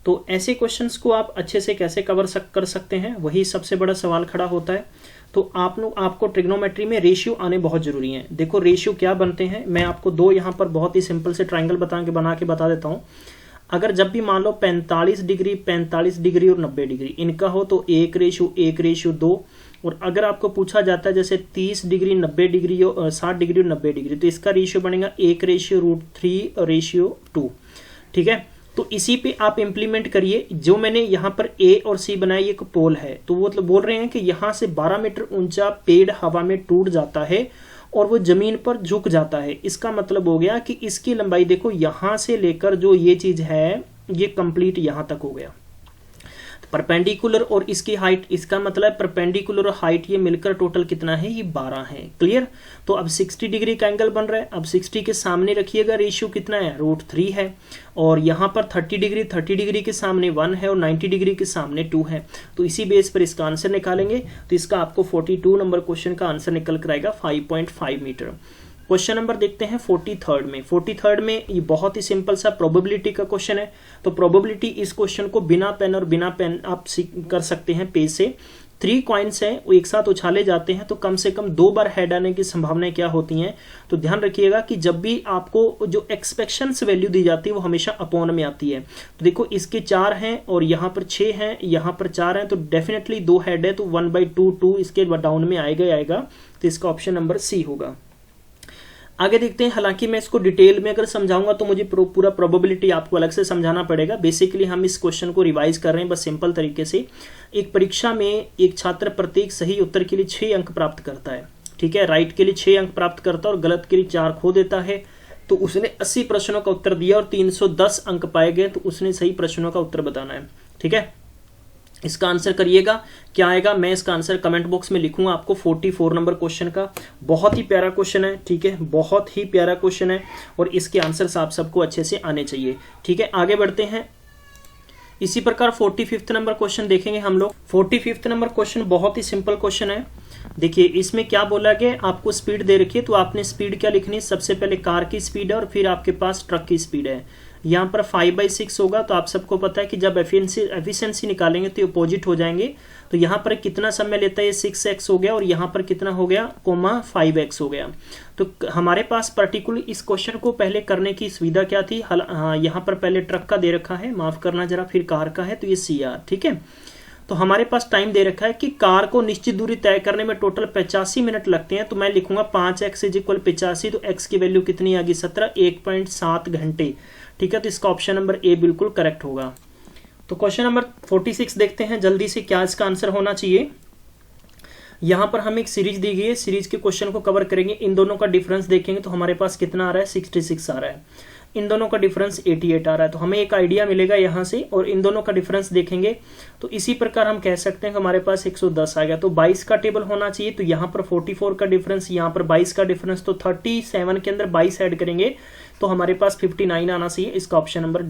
तो ऐसे क्वेश्चंस को आप अच्छे से कैसे कर सकते हैं, वही सबसे बड़ा सवाल खड़ा होता है। तो आपको ट्रिग्नोमेट्री में रेशियो आने बहुत जरूरी है। देखो रेशियो क्या बनते हैं, मैं आपको 2 यहाँ पर बहुत ही सिंपल से ट्राइंगल बना के बता देता हूँ। अगर जब भी मान लो 45 डिग्री और 90 डिग्री इनका हो तो 1:2। और अगर आपको पूछा जाता है जैसे 30 डिग्री 90 डिग्री और 60 डिग्री और 90 डिग्री, तो इसका रेशियो बनेगा 1:3:2, ठीक है। तो इसी पे आप इंप्लीमेंट करिए। जो मैंने यहाँ पर A और C बनाया ये एक पोल है, तो वो मतलब बोल रहे हैं कि यहाँ से 12 मीटर ऊंचा पेड़ हवा में टूट जाता है और वो जमीन पर झुक जाता है। इसका मतलब हो गया कि इसकी लंबाई देखो यहाँ से लेकर जो ये चीज है ये कंप्लीट यहाँ तक हो गया। परपेंडिकुलर और इसकी हाइट, इसका मतलब परपेंडिकुलर और हाइट ये मिलकर टोटल कितना है, ये 12 है। क्लियर। तो अब 60 डिग्री का एंगल बन रहा है। अब 60 के सामने रखिएगा, रेशियो कितना है, √3 है। और यहाँ पर 30 डिग्री के सामने 1 है और 90 डिग्री के सामने 2 है। तो इसी बेस पर इसका आंसर निकालेंगे। तो इसका आपको 42 नंबर क्वेश्चन का आंसर निकल कर आएगा 5.5 मीटर। क्वेश्चन नंबर देखते हैं 43rd में। 43rd में ये बहुत ही सिंपल सा प्रोबेबिलिटी का क्वेश्चन है। तो प्रोबेबिलिटी इस क्वेश्चन को बिना पेन आप कर सकते हैं पेज से। 3 कॉइन्स हैं, वो एक साथ उछाले जाते हैं तो कम से कम 2 बार हेड आने की संभावनाएं क्या होती हैं। तो ध्यान रखिएगा कि जब भी आपको जो एक्सपेक्टेशंस वैल्यू दी जाती है वो हमेशा अपॉन में आती है। तो देखो इसके 4 हैं और यहाँ पर 6 हैं, यहाँ पर 4 हैं, तो डेफिनेटली 2 हेड है, तो 1/2 इसके डाउन में आएगा। तो इसका ऑप्शन नंबर सी होगा। आगे देखते हैं। हालांकि मैं इसको डिटेल में अगर समझाऊंगा तो मुझे पूरा प्रोबेबिलिटी आपको अलग से समझाना पड़ेगा। बेसिकली हम इस क्वेश्चन को रिवाइज कर रहे हैं बस सिंपल तरीके से। एक परीक्षा में एक छात्र प्रत्येक सही उत्तर के लिए 6 अंक प्राप्त करता है। ठीक है, राइट के लिए 6 अंक प्राप्त करता है और गलत के लिए 4 खो देता है। तो उसने 80 प्रश्नों का उत्तर दिया और 310 अंक पाए गए, तो उसने सही प्रश्नों का उत्तर बताना है। ठीक है, इसका आंसर करिएगा, क्या आएगा। मैं इसका आंसर कमेंट बॉक्स में लिखूंगा आपको 44 नंबर क्वेश्चन का। बहुत ही प्यारा क्वेश्चन है। ठीक है, बहुत ही प्यारा क्वेश्चन है और इसके आंसर आप सबको अच्छे से आने चाहिए। ठीक है, आगे बढ़ते हैं। इसी प्रकार 45th नंबर क्वेश्चन देखेंगे हम लोग। 45th नंबर क्वेश्चन बहुत ही सिंपल क्वेश्चन है। देखिए इसमें क्या बोला गया, आपको स्पीड दे रखी है तो आपने स्पीड क्या लिखनी है, सबसे पहले कार की स्पीड है और फिर आपके पास ट्रक की स्पीड है। यहाँ पर 5/6 होगा। तो आप सबको पता है कि जब एफिशिएंसी निकालेंगे तो अपोजिट हो जाएंगे। तो यहाँ पर कितना समय लेता है, 6x हो गया और यहाँ पर कितना हो गया, 5x हो गया। तो हमारे पास पर्टिकुलर इस क्वेश्चन को पहले करने की सुविधा क्या थी। हाँ, यहाँ पर पहले ट्रक का दे रखा है, माफ करना जरा, फिर कार का है, तो ये CR। ठीक है, तो हमारे पास टाइम दे रखा है कि कार को निश्चित दूरी तय करने में टोटल 85 मिनट लगते हैं। तो मैं लिखूंगा 5x = 85। तो x की वैल्यू कितनी आ गई, 17, 1.7 घंटे। ठीक है, तो इसका ऑप्शन नंबर ए बिल्कुल करेक्ट होगा। तो क्वेश्चन नंबर 46 देखते हैं जल्दी से, क्या इसका आंसर होना चाहिए। यहाँ पर हमें एक सीरीज दी गई है, सीरीज के क्वेश्चन को कवर करेंगे। इन दोनों का डिफरेंस देखेंगे तो हमारे पास कितना आ रहा है, 66 आ रहा है। इन दोनों का डिफरेंस 88 आ रहा है। तो हमें एक आइडिया मिलेगा यहाँ से, और इन दोनों का डिफरेंस देखेंगे तो इसी प्रकार हम कह सकते हैं कि हमारे पास 110 आ गया। तो 22 का टेबल होना चाहिए। तो यहाँ पर 44 का डिफरेंस, यहाँ पर 22 का डिफरेंस, तो 37 के अंदर 22 ऐड करेंगे तो हमारे पास 59 आना चाहिए। इसका ऑप्शन नंबर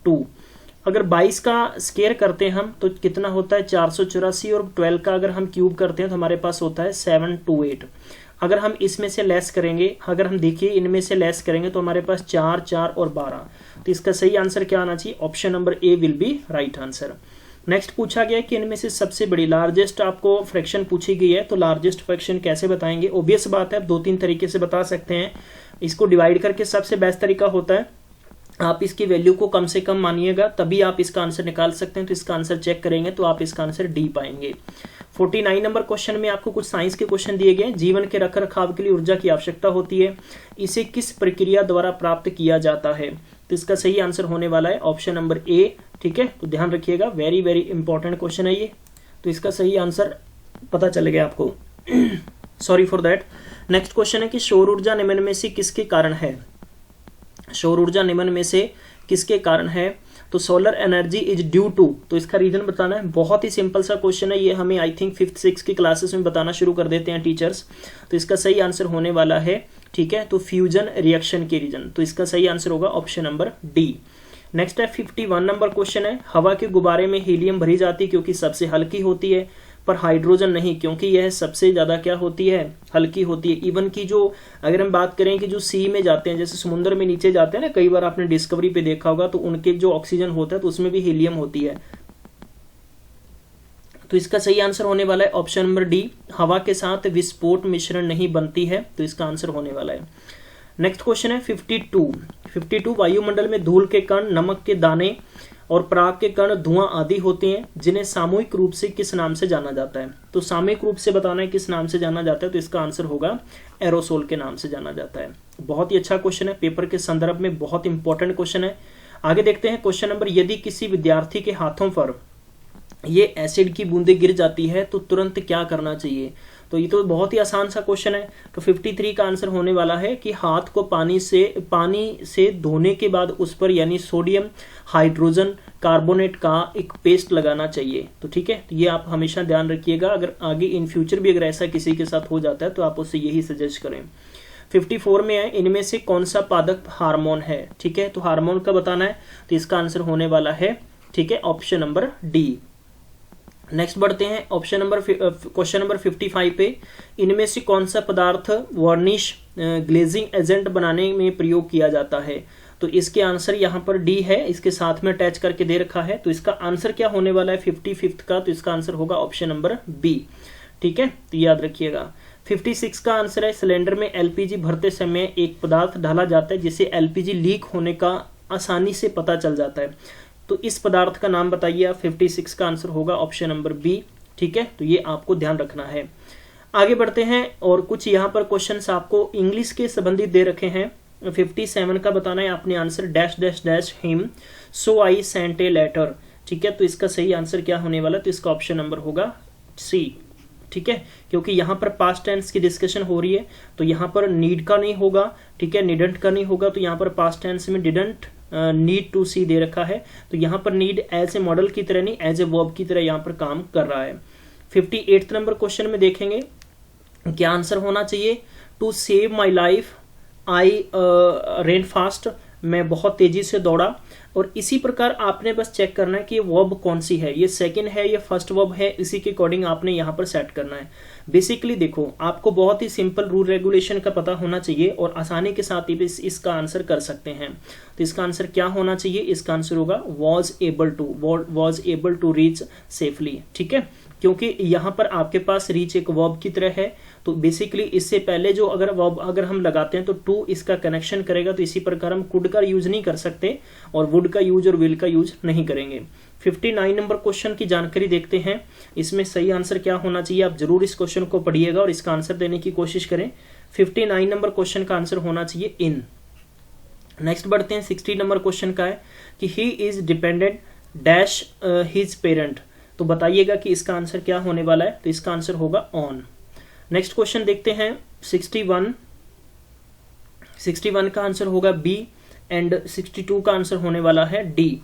2। अगर 22 का स्केयर करते हैं हम तो कितना होता है, 484, और 12 का अगर हम क्यूब करते हैं तो हमारे पास होता है 728। अगर हम इसमें से लेस करेंगे, अगर हम देखिए इनमें से लेस करेंगे तो हमारे पास 4, 4 और 12। तो इसका सही आंसर क्या आना चाहिए, option number A will be right answer. Next पूछा गया कि इनमें से सबसे बड़ी लार्जेस्ट आपको फ्रैक्शन पूछी गई है। तो लार्जेस्ट फ्रैक्शन कैसे बताएंगे, ओबियस बात है, 2-3 तरीके से बता सकते हैं। इसको डिवाइड करके सबसे बेस्ट तरीका होता है आप इसकी वैल्यू को कम से कम मानिएगा, तभी आप इसका आंसर निकाल सकते हैं। तो इसका आंसर चेक करेंगे तो आप इसका आंसर डी पाएंगे। 49 नंबर क्वेश्चन में आपको कुछ साइंस के क्वेश्चन दिए गए। जीवन के रखरखाव के लिए ऊर्जा की आवश्यकता होती है, इसे किस प्रक्रिया द्वारा प्राप्त किया जाता है। तो इसका सही आंसर होने वाला है ऑप्शन नंबर ए। ठीक है, तो ध्यान रखिएगा, वेरी वेरी इंपॉर्टेंट क्वेश्चन है ये। तो इसका सही आंसर पता चल गया आपको, sorry for that. Next question है कि सौर ऊर्जा निम्न में से किसके कारण है। सौर ऊर्जा निम्न में से किसके कारण है। तो solar energy is due to, तो इसका रीजन बताना है। बहुत ही सिंपल सा क्वेश्चन है ये, हमें आई थिंक 5th 6th की क्लासेस में बताना शुरू कर देते हैं टीचर्स। तो इसका सही आंसर होने वाला है, ठीक है, तो फ्यूजन रिएक्शन के रीजन। तो इसका सही आंसर होगा ऑप्शन नंबर डी। नेक्स्ट है 51 नंबर क्वेश्चन है, हवा के गुब्बारे में हीलियम भरी जाती है क्योंकि सबसे हल्की होती है, पर हाइड्रोजन नहीं क्योंकि यह सबसे ज्यादा क्या होती है, हल्की होती है। इवन की जो अगर हम बात करें कि जो सी में जाते हैं, जैसे समुद्र में नीचे जाते हैं ना, कई बार आपने डिस्कवरी पे देखा होगा, तो उनके जो ऑक्सीजन होता है तो उसमें भी हीलियम होती है। तो इसका सही आंसर होने वाला है ऑप्शन नंबर डी, हवा के साथ विस्फोट मिश्रण नहीं बनती है। तो इसका आंसर होने वाला है। नेक्स्ट क्वेश्चन है 52 वायुमंडल में धूल के कण, नमक के दाने और पराग के कण, धुआं आदि होते हैं जिन्हें सामूहिक रूप से किस नाम से जाना जाता है। तो सामूहिक रूप से बताना है किस नाम से जाना जाता है। तो इसका आंसर होगा एरोसोल के नाम से जाना जाता है। बहुत ही अच्छा क्वेश्चन है, पेपर के संदर्भ में बहुत इंपॉर्टेंट क्वेश्चन है। आगे देखते हैं क्वेश्चन नंबर, यदि किसी विद्यार्थी के हाथों पर ये एसिड की बूंदें गिर जाती है तो तुरंत क्या करना चाहिए। तो ये तो बहुत ही आसान सा क्वेश्चन है। तो 53 का आंसर होने वाला है कि हाथ को पानी से धोने के बाद उस पर यानी सोडियम हाइड्रोजन कार्बोनेट का एक पेस्ट लगाना चाहिए। तो ठीक है, तो ये आप हमेशा ध्यान रखिएगा, अगर आगे इन फ्यूचर भी अगर ऐसा किसी के साथ हो जाता है तो आप उससे यही सजेस्ट करें। 54 में है, इनमें से कौन सा पादप हार्मोन है। ठीक है, तो हार्मोन का बताना है, तो इसका आंसर होने वाला है, ठीक है, ऑप्शन नंबर डी। नेक्स्ट बढ़ते हैं क्वेश्चन नंबर 55 पे, इनमें से कौन सा पदार्थ वार्निश ग्लेजिंग एजेंट बनाने में प्रयोग किया जाता है। तो इसके आंसर यहाँ पर डी है, इसके साथ में अटैच करके दे रखा है। तो इसका आंसर क्या होने वाला है 55 का, तो इसका आंसर होगा ऑप्शन नंबर बी। ठीक है, तो याद रखिएगा। 56 का आंसर है, सिलेंडर में एलपीजी भरते समय एक पदार्थ डाला जाता है जिसे एलपीजी लीक होने का आसानी से पता चल जाता है। तो इस पदार्थ का नाम बताइए आप। 56 का आंसर होगा ऑप्शन नंबर बी। ठीक है, तो ये आपको ध्यान रखना है। आगे बढ़ते हैं और कुछ यहाँ पर क्वेश्चंस आपको इंग्लिश के संबंधित दे रखे हैं। 57 का बताना है आपने answer, dash dash dash him so I sent a letter. ठीक है, तो इसका सही आंसर क्या होने वाला है, तो इसका ऑप्शन नंबर होगा सी। ठीक है, क्योंकि यहाँ पर पास्ट टेंस की डिस्कशन हो रही है, तो यहाँ पर नीड का नहीं होगा, ठीक है, नीडंट का नहीं होगा, तो यहाँ पर पास्ट टेंस में डिडंट नीड टू सी दे रखा है, तो यहाँ पर नीड एज ए मॉडल की तरह नहीं, एज ए वर्ब की तरह यहाँ पर काम कर रहा है। 58 नंबर क्वेश्चन में देखेंगे क्या आंसर होना चाहिए। To save my life I ran fast, मैं बहुत तेजी से दौड़ा। और इसी प्रकार आपने बस चेक करना है कि ये वर्ब कौन सी है, ये सेकंड है या फर्स्ट वर्ब है, इसी के अकॉर्डिंग आपने यहाँ पर सेट करना है। बेसिकली देखो, आपको बहुत ही सिंपल रूल रेगुलेशन का पता होना चाहिए और आसानी के साथ ही इसका आंसर कर सकते हैं। तो इसका आंसर क्या होना चाहिए, इसका आंसर होगा was able to reach safely. ठीक है, क्योंकि यहाँ पर आपके पास रीच एक वर्ब की तरह है, तो बेसिकली इससे पहले जो अगर वर्ब अगर हम लगाते हैं तो टू इसका कनेक्शन करेगा, तो इसी प्रकार हम कुड का यूज नहीं कर सकते और वुड का यूज और विल का यूज नहीं करेंगे। 59 नंबर क्वेश्चन की जानकारी देखते हैं, इसमें सही आंसर क्या होना चाहिए। आप जरूर इस क्वेश्चन को पढ़िएगा और इसका आंसर देने की कोशिश करें। 59 नंबर क्वेश्चन का आंसर होना चाहिए इन। नेक्स्ट बढ़ते हैं, 60 नंबर क्वेश्चन का है कि he is dependent dash his parent. तो बताइएगा कि इसका आंसर क्या होने वाला है, तो इसका आंसर होगा ऑन। नेक्स्ट क्वेश्चन देखते हैं 61 का आंसर होगा बी एंड 62 का आंसर होने वाला है डी।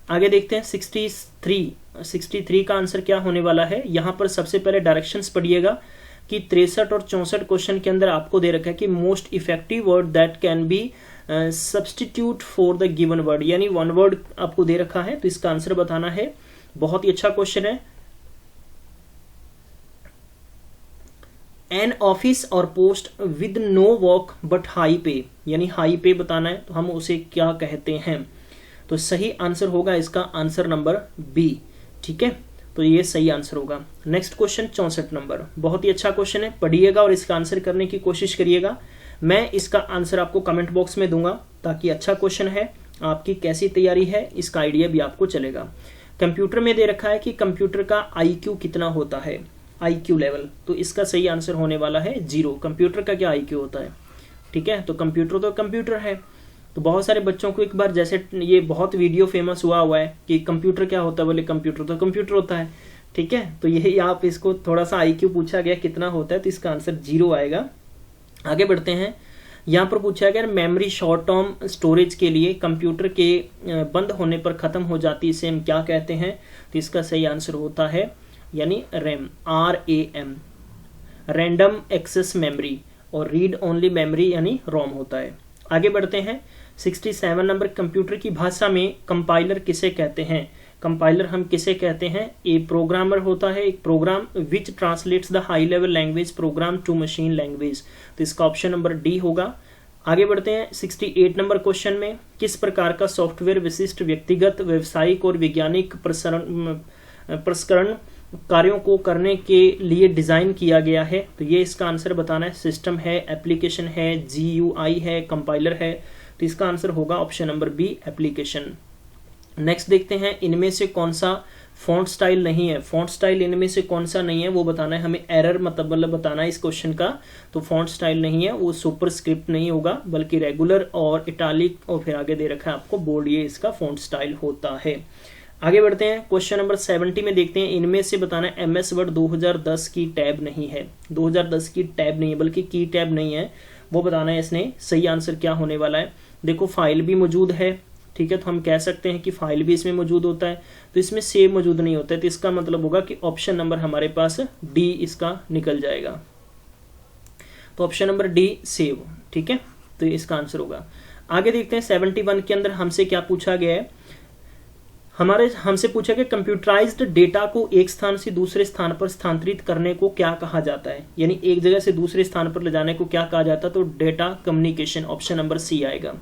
आगे देखते हैं 63 का आंसर क्या होने वाला है। यहां पर सबसे पहले डायरेक्शंस पढ़िएगा कि 63 और 64 क्वेश्चन के अंदर आपको दे रखा है कि most effective word that can be substitute for the given word, यानी वन वर्ड आपको दे रखा है, तो इसका आंसर बताना है। बहुत ही अच्छा क्वेश्चन है। An office or post with no work but high pay, यानी हाई पे बताना है, तो हम उसे क्या कहते हैं। तो सही आंसर होगा इसका आंसर नंबर बी। ठीक है, तो ये सही आंसर होगा। नेक्स्ट क्वेश्चन 64 नंबर, बहुत ही अच्छा क्वेश्चन है, पढ़िएगा और इसका आंसर करने की कोशिश करिएगा। मैं इसका आंसर आपको कमेंट बॉक्स में दूंगा, ताकि अच्छा क्वेश्चन है, आपकी कैसी तैयारी है इसका आइडिया भी आपको चलेगा। कंप्यूटर में दे रखा है कि कंप्यूटर का IQ कितना होता है, IQ लेवल, तो इसका सही आंसर होने वाला है 0। कंप्यूटर का क्या IQ होता है, ठीक है, तो कंप्यूटर तो कंप्यूटर है। तो बहुत सारे बच्चों को एक बार, जैसे ये बहुत वीडियो फेमस हुआ है कि कंप्यूटर क्या होता है, बोले कंप्यूटर तो कंप्यूटर होता है। ठीक है, तो यही आप इसको थोड़ा सा IQ पूछा गया कितना होता है, तो इसका आंसर 0 आएगा। आगे बढ़ते हैं, यहाँ पर पूछा गया मेमोरी शॉर्ट टर्म स्टोरेज के लिए कंप्यूटर के बंद होने पर खत्म हो जाती है, इसे हम क्या कहते हैं। तो इसका सही आंसर होता है यानी RAM, RAM, random access memory, और रीड ओनली मेमोरी यानी ROM होता है। आगे बढ़ते हैं 67 नंबर, कंप्यूटर की भाषा में कंपाइलर किसे कहते हैं। कंपाइलर हम किसे कहते हैं, ए प्रोग्रामर होता है, एक program which translates the high level language program to machine language, तो इसका ऑप्शन नंबर डी होगा। आगे बढ़ते हैं 68 नंबर क्वेश्चन में, किस प्रकार का सॉफ्टवेयर विशिष्ट व्यक्तिगत व्यावसायिक और वैज्ञानिक प्रसंस्करण कार्यों को करने के लिए डिजाइन किया गया है। तो ये इसका आंसर बताना है, सिस्टम है, एप्लीकेशन है, GUI है, कंपाइलर है, तो इसका आंसर होगा option number B, application. Next देखते हैं, इनमें से कौन सा फॉन्ट स्टाइल नहीं है। फॉन्ट स्टाइल इनमें से कौन सा नहीं है वो बताना है हमें, एरर मतलब बताना है इस क्वेश्चन का। तो फॉन्ट स्टाइल नहीं है, वो सुपर स्क्रिप्ट नहीं होगा, बल्कि रेगुलर और इटालिक और फिर आगे दे रखा है आपको बोल्ड, ये इसका फॉन्ट स्टाइल होता है। आगे बढ़ते हैं, क्वेश्चन नंबर 70 में देखते हैं, इनमें से बताना है MS वर्ड 2010 की टैब नहीं है। 2010 की टैब नहीं है, बल्कि की टैब नहीं है, वो बताना है इसने। सही आंसर क्या होने वाला है? देखो फाइल भी मौजूद है, ठीक है, तो हम कह सकते हैं कि फाइल भी इसमें मौजूद होता है, तो इसमें सेव मौजूद नहीं होता है, तो इसका मतलब होगा कि ऑप्शन नंबर हमारे पास डी इसका निकल जाएगा। तो ऑप्शन नंबर डी सेव, ठीक है, तो इसका आंसर होगा। आगे देखते हैं 71 के अंदर हमसे क्या पूछा गया है। हमसे पूछा गया कंप्यूटराइज्ड डेटा को एक स्थान से दूसरे स्थान पर स्थानांतरित करने को क्या कहा जाता है, यानी एक जगह से दूसरे स्थान पर ले जाने को क्या कहा जाता है? तो data communication, option number C आएगा।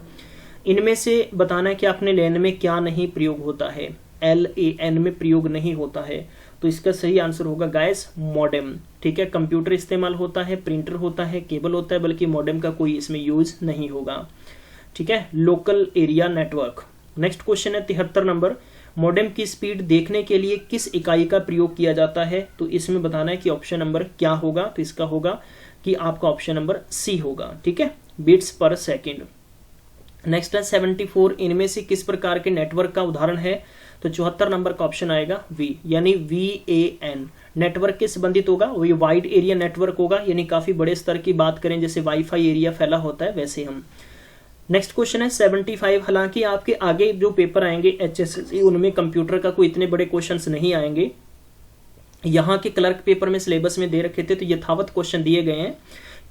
इनमें से बताना है कि आपने लेन में क्या नहीं प्रयोग होता है, LAN में प्रयोग नहीं होता है, तो इसका सही आंसर होगा गाइस मॉडेम, ठीक है। कंप्यूटर इस्तेमाल होता है, प्रिंटर होता है, केबल होता है, बल्कि मॉडेम का कोई इसमें यूज नहीं होगा, ठीक है। Local area network. Next question है 73 नंबर, मॉडेम की स्पीड देखने के लिए किस इकाई का प्रयोग किया जाता है? तो इसमें बताना है कि ऑप्शन नंबर क्या होगा, तो इसका होगा कि आपका ऑप्शन नंबर सी होगा, ठीक है, बीट्स पर सेकेंड। नेक्स्ट है 74, इनमें से किस प्रकार के नेटवर्क का उदाहरण है? तो 74 नंबर का ऑप्शन आएगा वी, यानी VAN नेटवर्क के संबंधित होगा, वही वाइड एरिया नेटवर्क होगा, यानी काफी बड़े स्तर की बात करें जैसे वाईफाई एरिया फैला होता है वैसे हम। नेक्स्ट क्वेश्चन है 75, हालांकि आपके आगे जो पेपर आएंगे HSSC उनमें कंप्यूटर का कोई इतने बड़े क्वेश्चंस नहीं आएंगे। यहाँ के क्लर्क पेपर में सिलेबस में दे रखे थे, तो यथावत क्वेश्चन दिए गए हैं।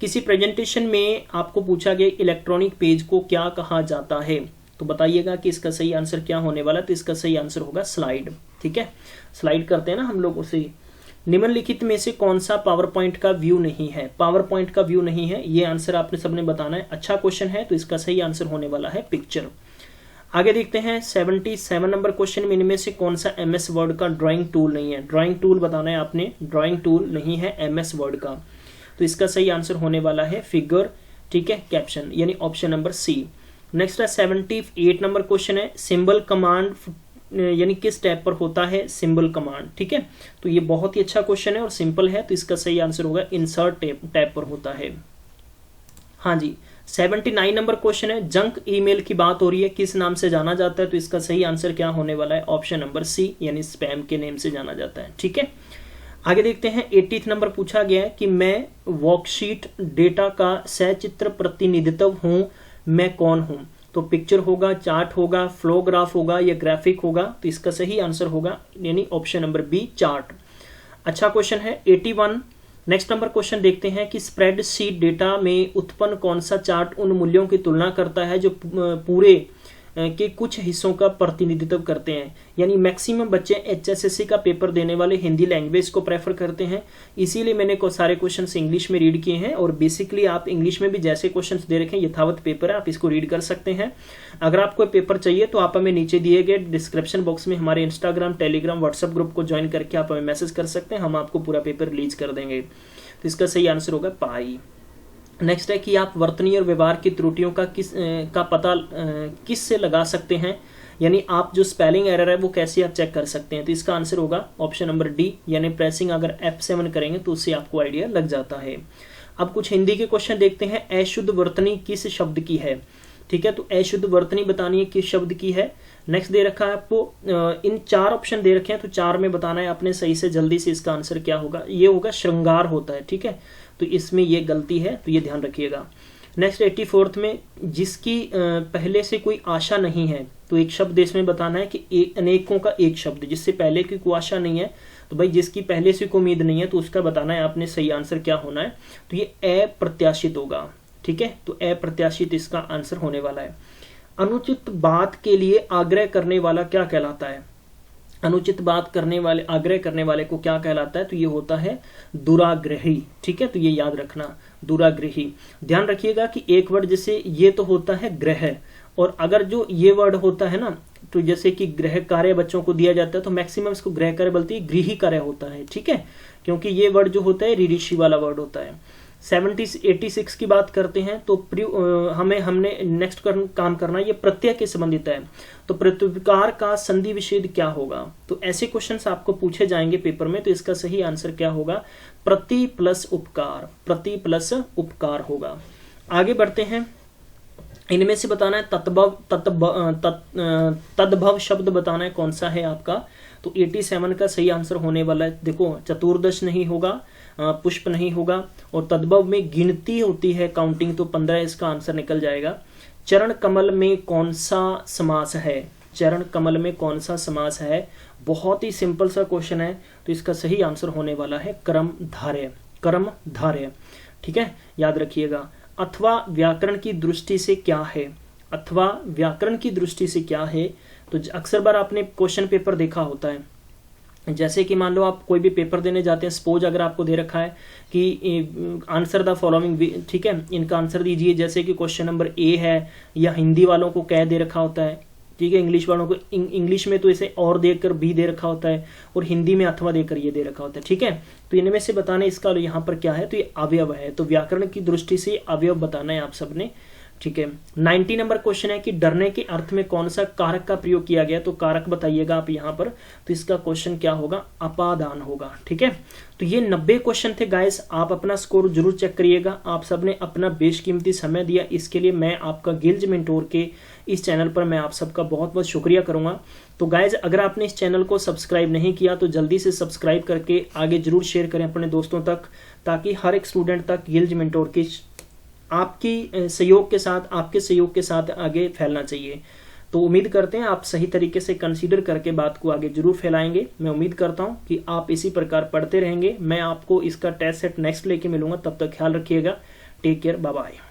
किसी प्रेजेंटेशन में आपको पूछा गया इलेक्ट्रॉनिक पेज को क्या कहा जाता है, तो बताइएगा कि इसका सही आंसर क्या होने वाला है। तो इसका सही आंसर होगा स्लाइड, ठीक है, स्लाइड करते हैं ना हम लोग उसे। निम्नलिखित में से कौन सा पावर पॉइंट का व्यू नहीं है? पावर पॉइंट का व्यू नहीं है, ये आंसर आपने सबने बताना है। अच्छा क्वेश्चन है, तो इसका सही आंसर होने वाला है पिक्चर। आगे देखते हैं 77 नंबर क्वेश्चन में इनमें से कौन सा MS वर्ड का ड्राइंग टूल नहीं है? ड्राइंग टूल बताना है आपने, ड्राइंग टूल नहीं है MS वर्ड का, तो इसका सही आंसर होने वाला है फिगर, ठीक है, कैप्शन, यानी ऑप्शन नंबर सी। नेक्स्ट है 78 नंबर क्वेश्चन है, सिंबल कमांड यानी किस टैब पर होता है सिंबल कमांड, ठीक है, तो ये बहुत ही अच्छा क्वेश्चन है और सिंपल है, तो इसका सही आंसर होगा इंसर्ट टैब पर होता है। हाँ जी, 79 नंबर क्वेश्चन है, जंक ईमेल की बात हो रही है, किस नाम से जाना जाता है? तो इसका सही आंसर क्या होने वाला है? ऑप्शन नंबर सी, यानी स्पैम के नेम से जाना जाता है, ठीक है। आगे देखते हैं 80 नंबर पूछा गया है कि मैं वर्कशीट डेटा का सचित्र प्रतिनिधित्व हूं, मैं कौन हूं? तो पिक्चर होगा, चार्ट होगा, फ्लो ग्राफ होगा या ग्राफिक होगा, तो इसका सही आंसर होगा यानी ऑप्शन नंबर बी चार्ट। अच्छा क्वेश्चन है 81। नेक्स्ट नंबर क्वेश्चन देखते हैं कि स्प्रेडशीट डेटा में उत्पन्न कौन सा चार्ट उन मूल्यों की तुलना करता है जो पूरे के कुछ हिस्सों का प्रतिनिधित्व करते हैं। यानी मैक्सिमम बच्चे HSSC का पेपर देने वाले हिंदी लैंग्वेज को प्रेफर करते हैं, इसीलिए मैंने सारे क्वेश्चंस इंग्लिश में रीड किए हैं। और बेसिकली आप इंग्लिश में भी जैसे क्वेश्चंस दे रखे हैं यथावत पेपर है, आप इसको रीड कर सकते हैं। अगर आपको पेपर चाहिए तो आप हमें नीचे दिए गए डिस्क्रिप्शन बॉक्स में हमारे इंस्टाग्राम, टेलीग्राम, व्हाट्सएप ग्रुप को ज्वाइन करके आप हमें मैसेज कर सकते हैं, हम आपको पूरा पेपर रिलीज कर देंगे। तो इसका सही आंसर होगा पाई। नेक्स्ट है कि आप वर्तनी और व्यवहार की त्रुटियों का पता किस से लगा सकते हैं, यानी आप जो स्पेलिंग एरर है वो कैसे आप चेक कर सकते हैं? तो इसका आंसर होगा ऑप्शन नंबर डी, यानी प्रेसिंग अगर F7 करेंगे तो उससे आपको आइडिया लग जाता है। अब कुछ हिंदी के क्वेश्चन देखते हैं। अशुद्ध वर्तनी किस शब्द की है, ठीक है, तो अशुद्ध वर्तनी बतानी है किस शब्द की है। नेक्स्ट दे रखा है आपको, इन 4 ऑप्शन दे रखे हैं, तो 4 में बताना है आपने सही से जल्दी से। इसका आंसर क्या होगा? ये होगा श्रृंगार होता है, ठीक है, तो इसमें ये गलती है, तो ये ध्यान रखिएगा। नेक्स्ट 84 में जिसकी पहले से कोई आशा नहीं है, तो एक शब्द इसमें बताना है कि अनेकों का एक शब्द, जिससे पहले की कोई आशा नहीं है, तो भाई जिसकी पहले से कोई उम्मीद नहीं है तो उसका बताना है आपने सही आंसर क्या होना है। तो ये अप्रत्याशित होगा, ठीक है, तो अप्रत्याशित इसका आंसर होने वाला है। अनुचित बात के लिए आग्रह करने वाला क्या कहलाता है? अनुचित बात करने वाले, आग्रह करने वाले को क्या कहलाता है? तो ये होता है दुराग्रही, ठीक है, तो ये याद रखना, दुराग्रही। ध्यान रखिएगा कि एक वर्ड जैसे ये तो होता है ग्रह, और अगर जो ये वर्ड होता है ना, तो जैसे कि गृह कार्य बच्चों को दिया जाता है तो मैक्सिमम इसको गृह कार्य बोलते हैं, गृही कार्य होता है, ठीक है, क्योंकि ये वर्ड जो होता है ऋषि वाला वर्ड होता है। 86 की बात करते हैं तो हमने नेक्स्ट काम करना, ये प्रत्यय के संबंधित है, तो प्रत्युपकार का संधि विच्छेद क्या होगा? तो ऐसे क्वेश्चंस आपको पूछे जाएंगे पेपर में, तो इसका सही आंसर क्या होगा? प्रति प्लस उपकार, प्रति प्लस उपकार होगा। आगे बढ़ते हैं इनमें से बताना है तद्भव शब्द बताना है कौन सा है आपका। तो 87 का सही आंसर होने वाला है। देखो चतुर्दश नहीं होगा, पुष्प नहीं होगा, और तद्भव में गिनती होती है, काउंटिंग, तो 15 इसका आंसर निकल जाएगा। चरण कमल में कौन सा समास है? चरण कमल में कौन सा समास है? बहुत ही सिंपल सा क्वेश्चन है, तो इसका सही आंसर होने वाला है कर्मधारय। कर्मधारय, ठीक है, याद रखिएगा। अथवा व्याकरण की दृष्टि से क्या है? अथवा व्याकरण की दृष्टि से क्या है? तो अक्सर बार आपने क्वेश्चन पेपर देखा होता है, जैसे कि मान लो आप कोई भी पेपर देने जाते हैं, सपोज अगर आपको दे रखा है कि आंसर द फॉलोइंग, ठीक है, इनका आंसर दीजिए, जैसे कि क्वेश्चन नंबर ए है, या हिंदी वालों को क्या दे रखा होता है, ठीक है, इंग्लिश वालों को इंग्लिश में तो इसे और देकर भी दे रखा होता है, और हिंदी में अथवा देकर ये दे रखा होता है, ठीक है। तो इनमें से बताना इसका यहाँ पर क्या है, तो ये अवयव है, तो व्याकरण की दृष्टि से अवयव बताना है आप सबने, ठीक है। 90 नंबर क्वेश्चन है कि डरने के अर्थ में कौन सा कारक का प्रयोग किया गया, तो कारक बताइएगा आप यहाँ पर। तो इसका क्वेश्चन क्या होगा? अपादान होगा, ठीक है। तो ये 90 क्वेश्चन थे गाइस, आप अपना स्कोर जरूर चेक करिएगा। आप सबने अपना बेशकीमती समय दिया, इसके लिए मैं आपका गिल्ज मेंटोर के इस चैनल पर मैं आप सबका बहुत बहुत शुक्रिया करूंगा। तो गाइज अगर आपने इस चैनल को सब्सक्राइब नहीं किया तो जल्दी से सब्सक्राइब करके आगे जरूर शेयर करें अपने दोस्तों तक, ताकि हर एक स्टूडेंट तक गिल्ज मेंटोर की आपके सहयोग के साथ आगे फैलना चाहिए। तो उम्मीद करते हैं आप सही तरीके से कंसीडर करके बात को आगे जरूर फैलाएंगे। मैं उम्मीद करता हूं कि आप इसी प्रकार पढ़ते रहेंगे। मैं आपको इसका टेस्ट सेट नेक्स्ट लेके मिलूंगा, तब तक ख्याल रखिएगा। Take care, bye bye.